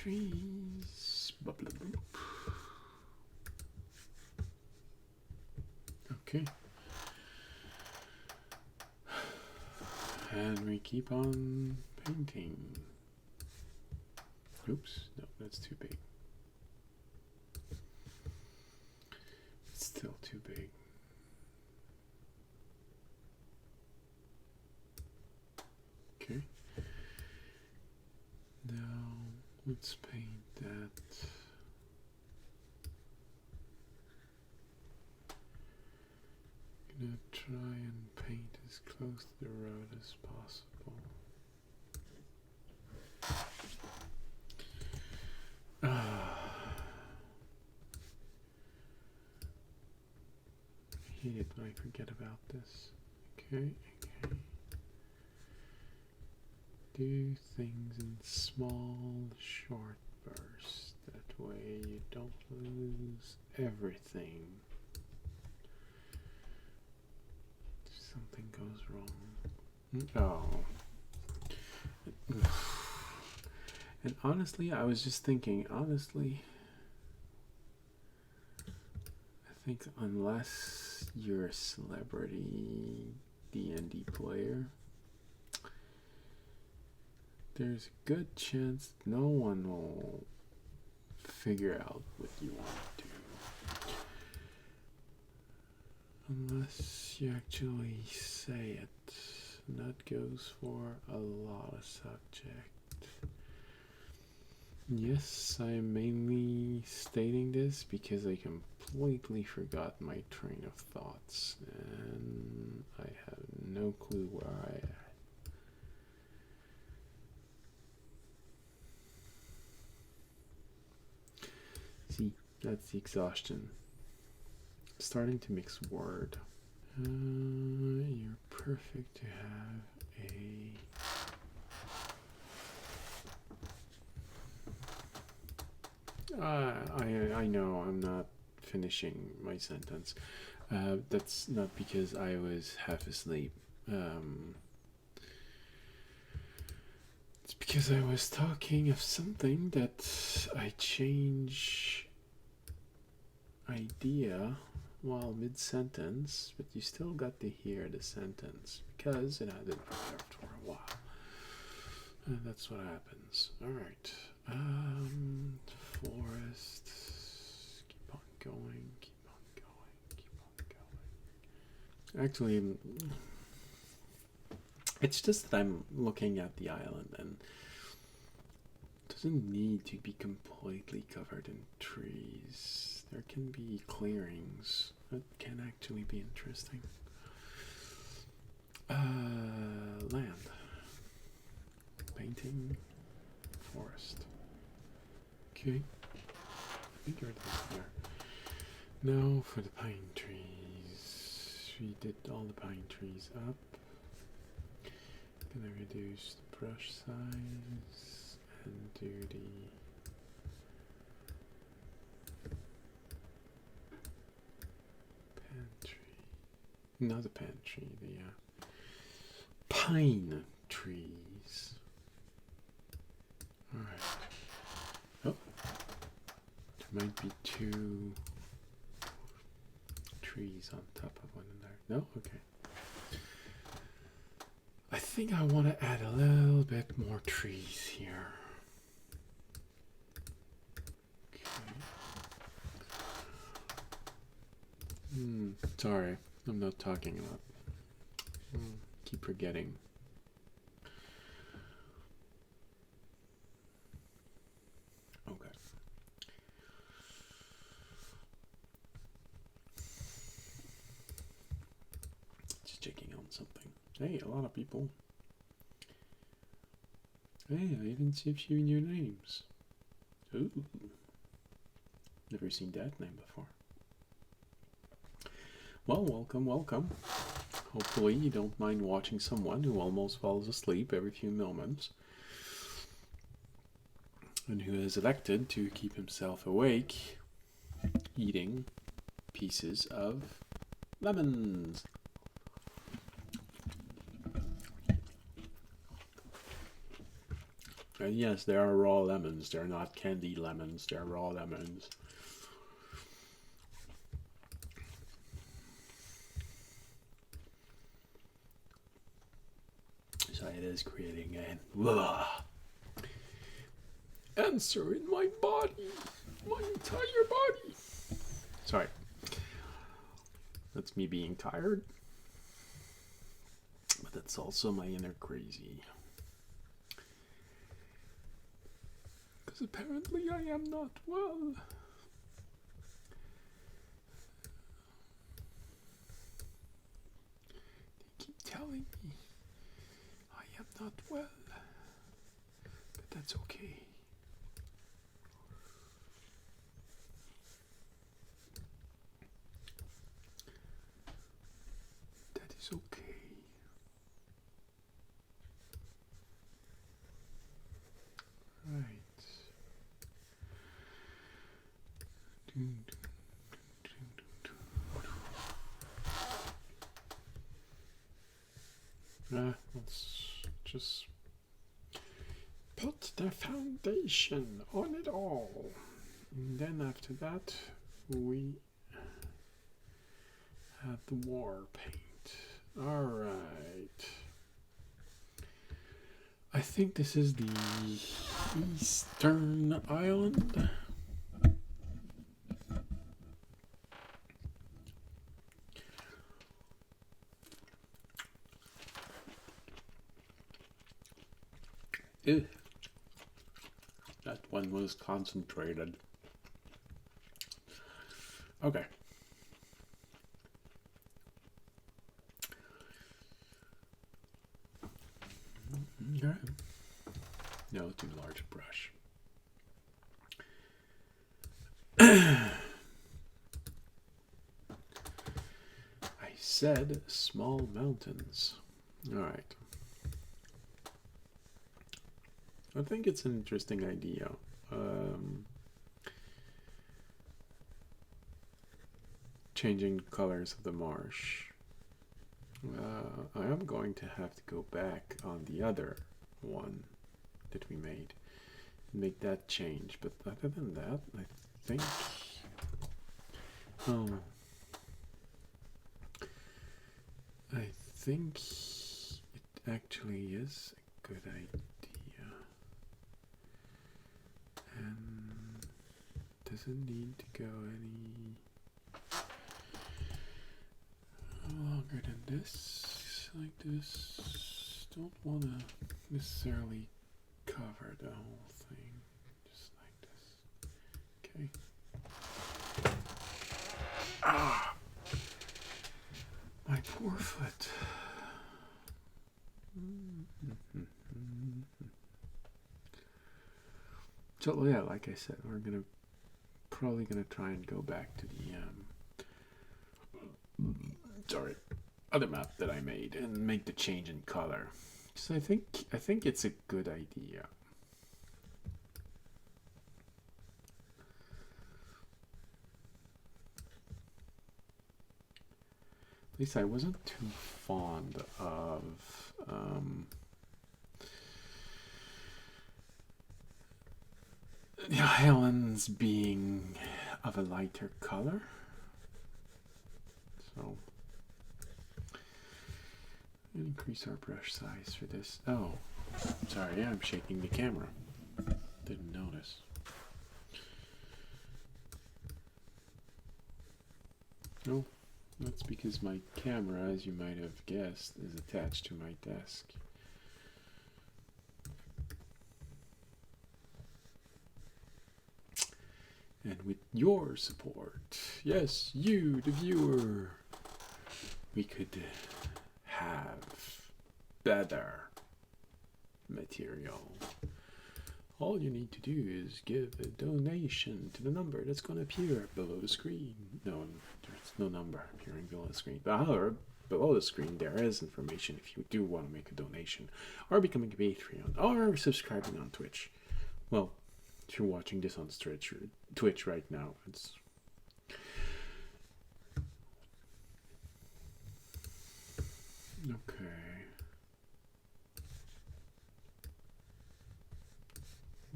S1: trees. Okay. And we keep on painting. Oops, no, that's too big. It's still too big. Okay. Now let's paint that. Gonna try and paint as close to the road as possible. I hate it when I forget about this. Okay. Do things in small, short bursts. That way you don't lose everything. If something goes wrong. Oh. And honestly, I was just thinking, I think unless you're a celebrity D&D player, there's a good chance no one will figure out what you want to do. Unless you actually say it. And that goes for a lot of subjects. Yes, I'm mainly stating this because I completely forgot my train of thoughts and I have no clue where I am. See, that's the exhaustion. Starting to mix word. You're perfect to have a... I know I'm not finishing my sentence. That's not because I was half asleep. It's because I was talking of something that I change idea while mid-sentence, but you still got to hear the sentence because it had been prepared for a while. That's what happens. Alright. Forest. Keep on going, keep on going, keep on going. Actually, it's just that I'm looking at the island and it doesn't need to be completely covered in trees. There can be clearings that can actually be interesting. Land. Painting. Forest. Okay. I think you're there. Now for the pine trees. We did all the pine trees up. Gonna reduce the brush size and do the pantry. Not the pantry, the pine trees. Alright. Oh. There might be two trees on top of one another. No? Okay. I think I want to add a little bit more trees here. Okay. Sorry, I'm not talking a lot. Keep forgetting. Okay. Just checking on something. Hey, a lot of people. Hey, I even see a few new names. Ooh. Never seen that name before. Well, welcome, welcome. Hopefully you don't mind watching someone who almost falls asleep every few moments and who has elected to keep himself awake eating pieces of lemons. And yes, they are raw lemons. They're not candied lemons. They're raw lemons. So it is creating an answer in my body. My entire body. Sorry. That's me being tired. But that's also my inner crazy. Because apparently I am not well. They keep telling me I am not well. But that's okay. That is okay. Right. Let's just put the foundation on it all. And then after that, we add the war paint. Alright. I think this is the Eastern Island. Ew. That one was concentrated. Okay. Okay. No, too large a brush. I said small mountains. All right. I think it's an interesting idea. Changing colors of the marsh. I am going to have to go back on the other one that we made and make that change. But other than that, I think... I think it actually is a good idea. And doesn't need to go any longer than this, like this. Don't want to necessarily cover the whole thing, just like this. Okay. Ah, my poor foot. So yeah, like I said, we're probably gonna try and go back to the other map that I made and make the change in color. So I think it's a good idea. At least I wasn't too fond of the islands being of a lighter color. So increase our brush size for this. Oh, sorry, I'm shaking the camera. Didn't notice. No, that's because my camera, as you might have guessed, is attached to my desk. And with your support, yes, you, the viewer, we could have better material. All you need to do is give a donation to the number that's going to appear below the screen. No, there's no number appearing below the screen. But however, below the screen there is information if you do want to make a donation, or becoming a Patreon, or subscribing on Twitch. Well, if you're watching this on Twitch right now, it's... Okay.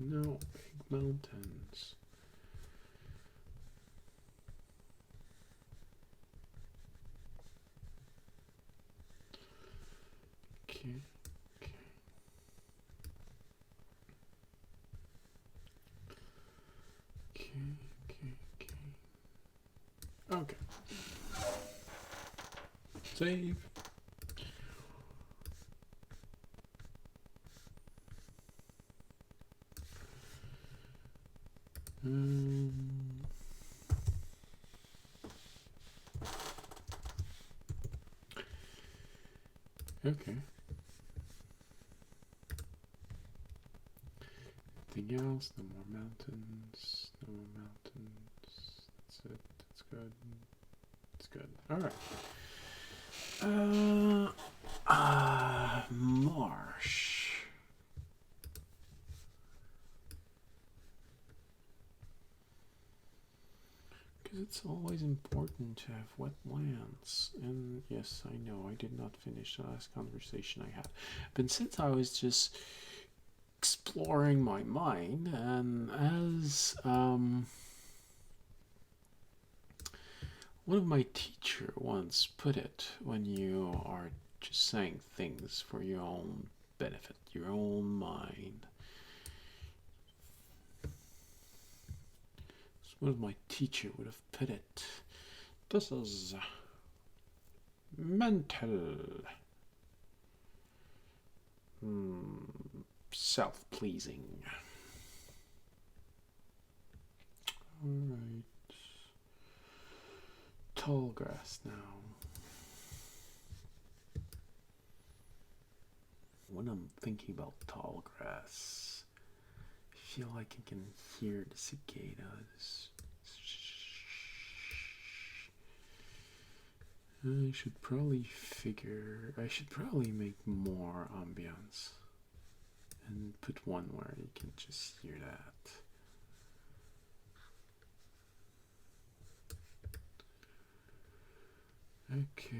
S1: No, big mountains. Okay. Okay. Save. Okay. Anything else? No more mountains. No more mountains. That's it. That's good. That's good. All right. Marsh. Because it's always important to have wetlands. And yes, I know I did not finish the last conversation I had. But since I was just exploring my mind, and as one of my teacher once put it, when you are just saying things for your own benefit, your own mind. One of my teacher would have put it. This is mental self-pleasing. Alright. Tall grass now. When I'm thinking about tall grass, I feel like I can hear the cicadas. I should probably make more ambiance and put one where you can just hear that. Okay.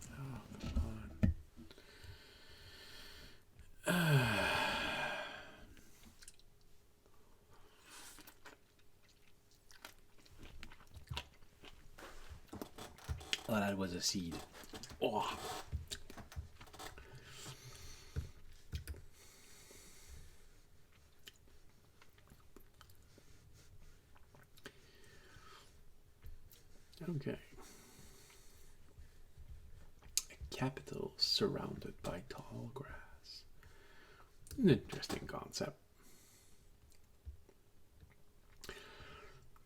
S1: Oh, come on. Oh, that was a seed. Oh. Okay. A capital surrounded by tall grass. An interesting concept.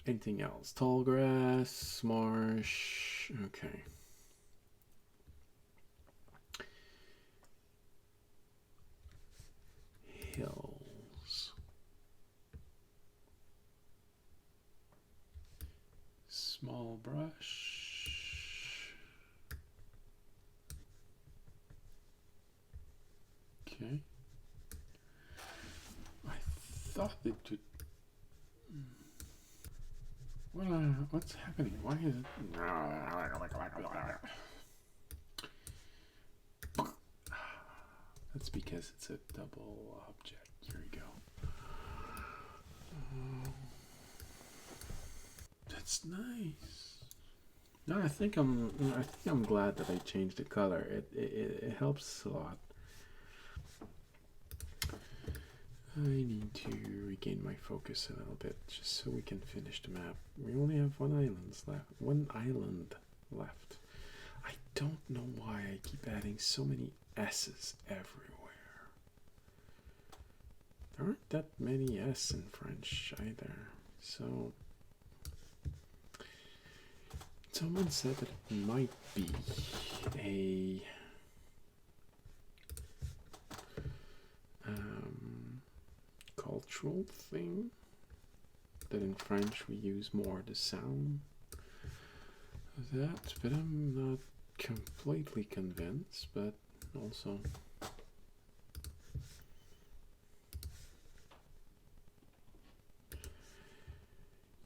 S1: Anything else? Tall grass, marsh. Okay. Hills. Small brush. Okay. I thought it would. What's happening? Why is it? That's because it's a double object. Here we go. That's nice. No, I think I'm glad that I changed the color. It helps a lot. I need to regain my focus a little bit just so we can finish the map. We only have one island left. I don't know why I keep adding so many S's everywhere. There aren't that many S in French either. So someone said that it might be a cultural thing, that in French we use more the sound of that, but I'm not completely convinced. But also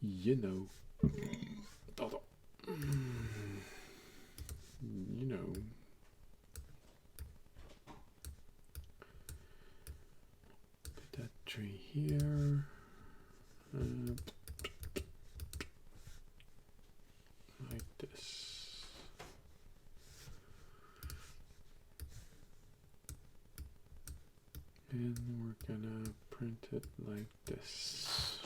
S1: you know tree here. Like this. And we're gonna print it like this.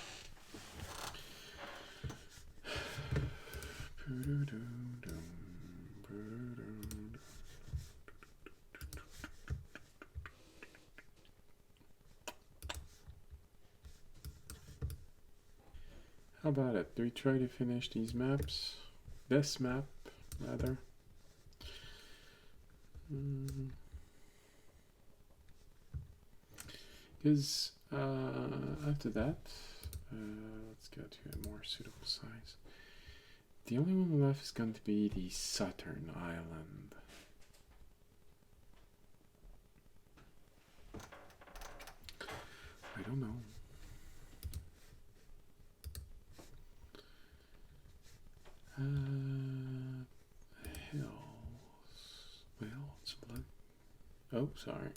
S1: How about it? Do we try to finish these maps? This map, rather. Because after that, let's go to a more suitable size. The only one left is going to be the Southern Island. I don't know. Hills. Well, it's oh, sorry.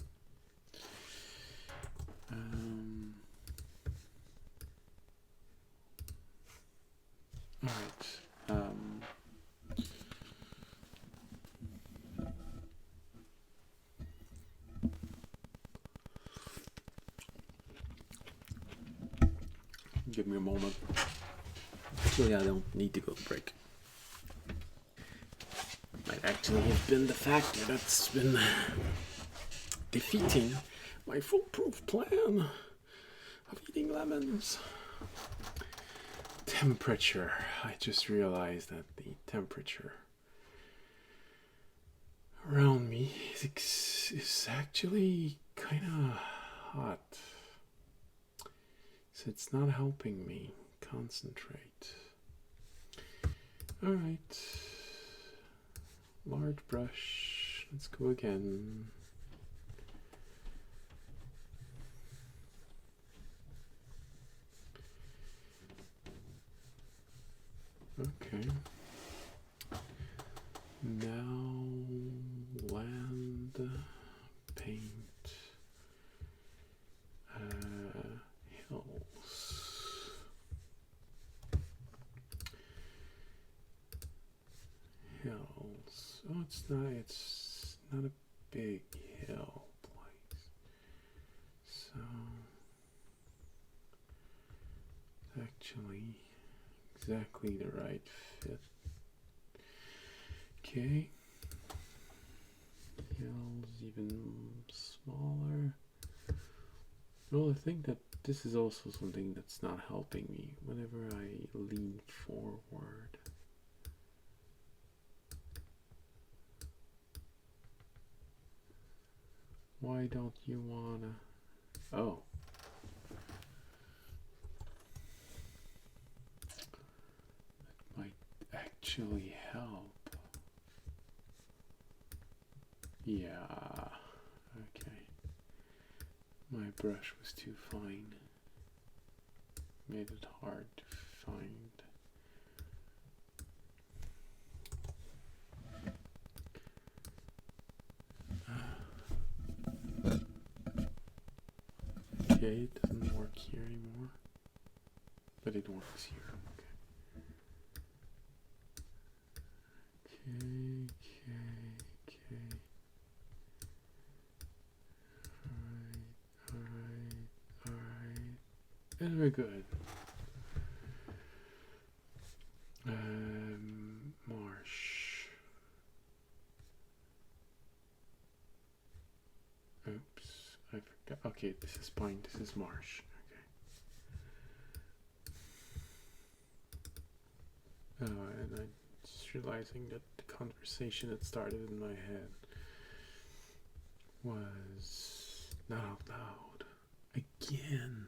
S1: All right. Give me a moment. Actually, I don't need to go to break. Might actually have been the factor that's been defeating my foolproof plan of eating lemons. Temperature. I just realized that the temperature around me is actually kind of hot. So it's not helping me concentrate. Alright. Large brush. Let's go again. Okay. Now land paint hills. Hills. Oh, it's not a big hill place. So it's actually exactly the right fit. Okay. Hills even smaller. Well, I think that this is also something that's not helping me whenever I lean forward. Why don't you wanna? Oh. That might actually help. Yeah. Okay. My brush was too fine. Made it hard to find. Okay, it doesn't work here anymore. But it works here. Okay. Alright. Very good. Marsh. Oops, I forgot. Okay, this is pine, this is marsh. Okay. Oh, and I'm just realizing that the conversation that started in my head was not out loud. Again.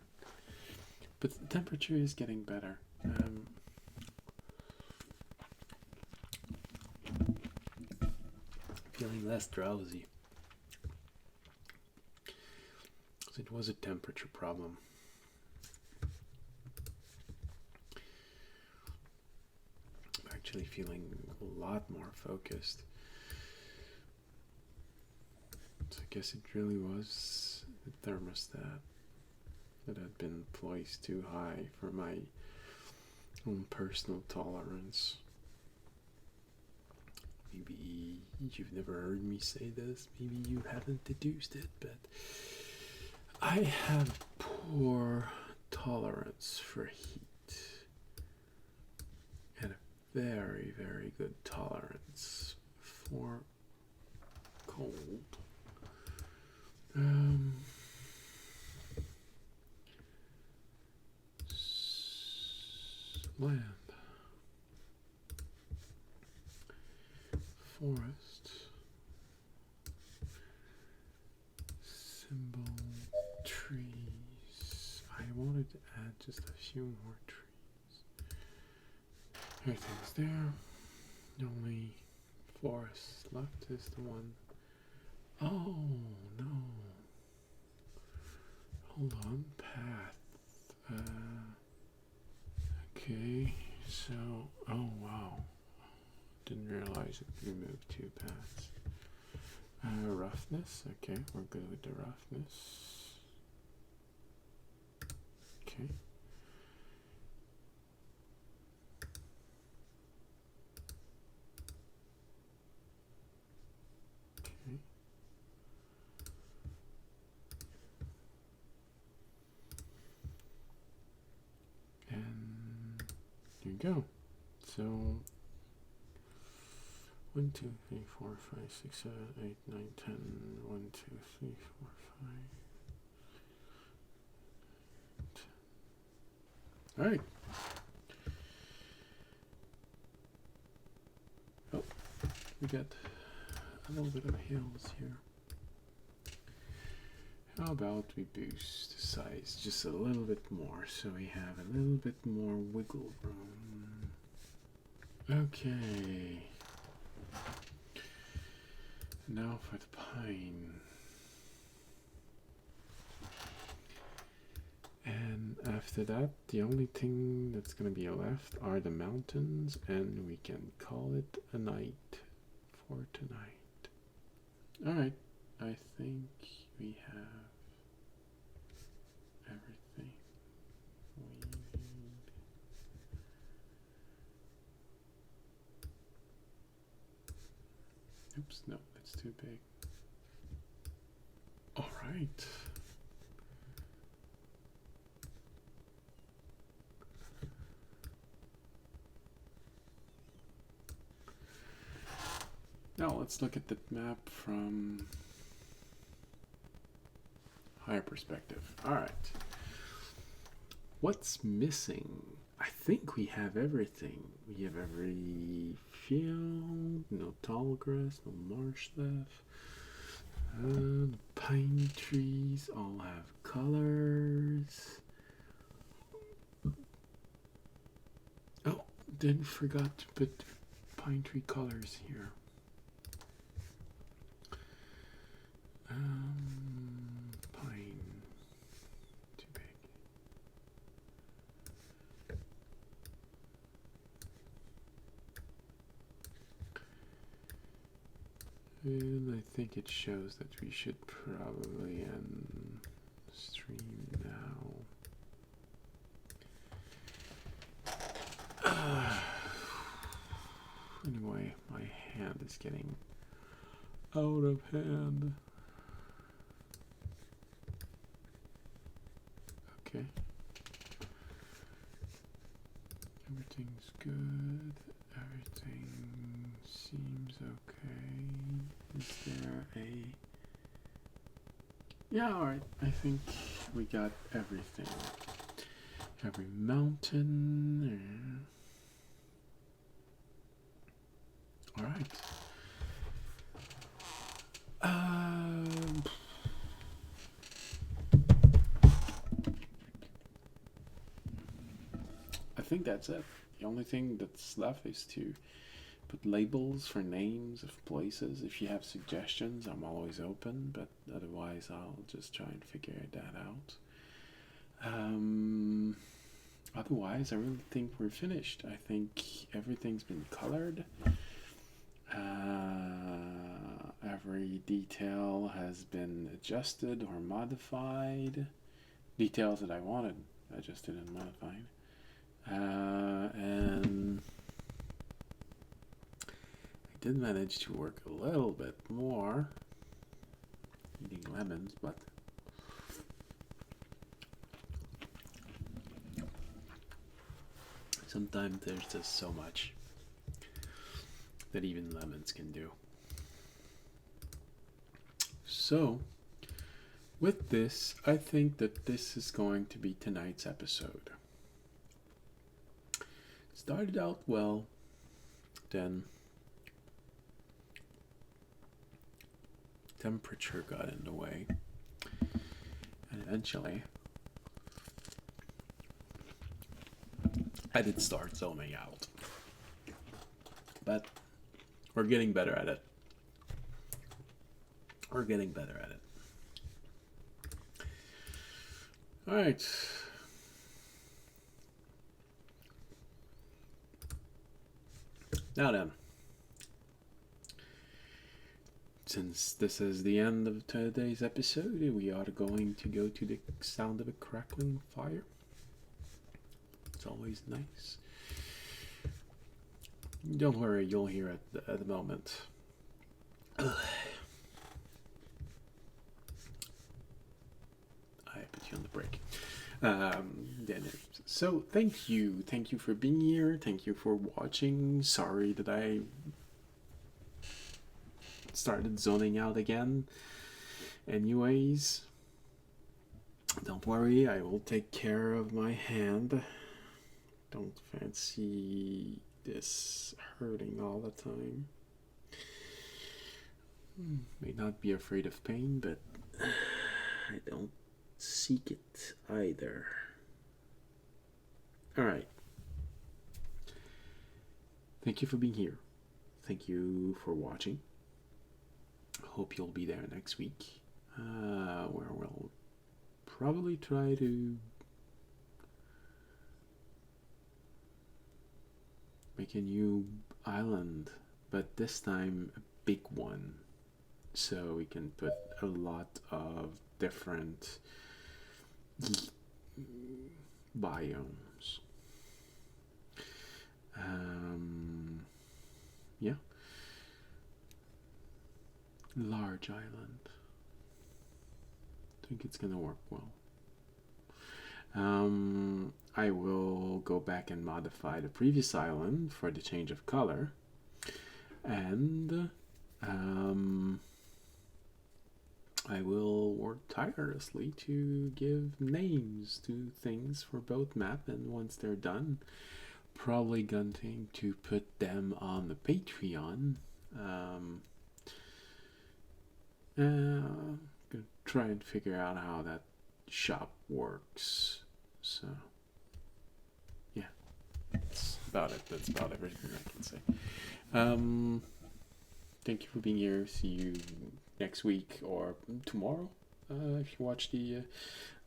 S1: But the temperature is getting better. Feeling less drowsy. So it was a temperature problem. I'm actually feeling a lot more focused. So I guess it really was the thermostat. that had been placed too high for my own personal tolerance. Maybe you've never heard me say this, maybe you haven't deduced it, but I have poor tolerance for heat and a very, very good tolerance for cold. Land, forest, symbol, trees. I wanted to add just a few more trees. Everything's there. The only forest left is the one. Oh no. Hold on, path. Okay, so, oh wow. Didn't realize it removed 2 paths. Roughness, okay, we're good with the roughness. Okay. Okay. And here you go. So 1, 2, 3, 4, 5, 6, 7, 8, 9, 10. 1, 2, 3, 4, 5. 10. All right. Oh, we got a little bit of hills here. How about we boost the size just a little bit more so we have a little bit more wiggle room. Okay. Now for the pine. And after that, the only thing that's going to be left are the mountains, and we can call it a night for tonight. Alright, I think we have everything we need. Oops, no, that's too big. Alright. Now let's look at the map from higher perspective. Alright. What's missing? I think we have everything. We have every field, no tall grass, no marsh left. The pine trees all have colors. Oh, didn't forgot to put pine tree colors here. Pine. Too big. And I think it shows that we should probably end stream now. Anyway, my hand is getting out of hand. Okay. Everything's good. Everything seems okay. Is there a... Yeah, alright. I think we got everything. Every mountain. Alright. I think that's it. The only thing that's left is to put labels for names of places. If you have suggestions, I'm always open, but otherwise I'll just try and figure that out. Otherwise, I really think we're finished. I think everything's been colored. Every detail has been adjusted or modified. details that I wanted. I just didn't modify. And I did manage to work a little bit more eating lemons, but sometimes there's just so much that even lemons can do. So, with this, I think that this is going to be tonight's episode. Started out well, then temperature got in the way, and eventually I did start zoning out. But we're getting better at it. We're getting better at it. Alright. Now then. Since this is the end of today's episode, we are going to go to the sound of a crackling fire. It's always nice. Don't worry, you'll hear it at the moment. I put you on the break. So thank you for being here. Thank you for watching. Sorry that I started zoning out again. Anyways, don't worry, I will take care of my hand. Don't fancy this hurting all the time. May not be afraid of pain, but I don't seek it either. Alright. Thank you for being here. Thank you for watching. Hope you'll be there next week, where we'll probably try to make a new island, but this time a big one, so we can put a lot of different biomes. Yeah, large island. I think it's gonna work well. I will go back and modify the previous island for the change of color, and I will work tirelessly to give names to things for both map, and once they're done, probably going to put them on the Patreon. Gonna try and figure out how that shop works. So yeah, that's about it. That's about everything I can say. Thank you for being here. See you next week or tomorrow if you watch the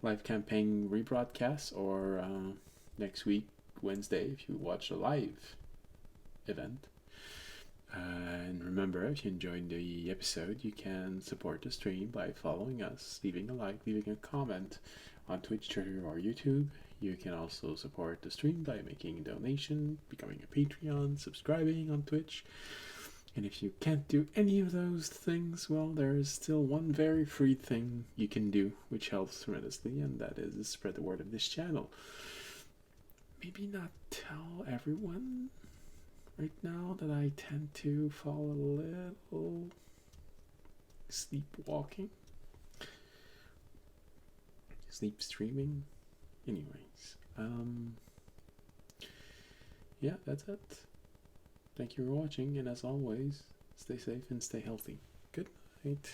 S1: live campaign rebroadcast, or next week Wednesday if you watch the live event. And remember, if you enjoyed the episode, you can support the stream by following us, leaving a like, leaving a comment on Twitch, Twitter, or YouTube. You can also support the stream by making a donation, becoming a Patreon, subscribing on Twitch. And if you can't do any of those things, well, there is still one very free thing you can do, which helps tremendously, and that is spread the word of this channel. Maybe not tell everyone right now that I tend to fall a little sleepwalking, sleep streaming. Anyways, yeah, that's it. Thank you for watching, and as always, stay safe and stay healthy. Good night.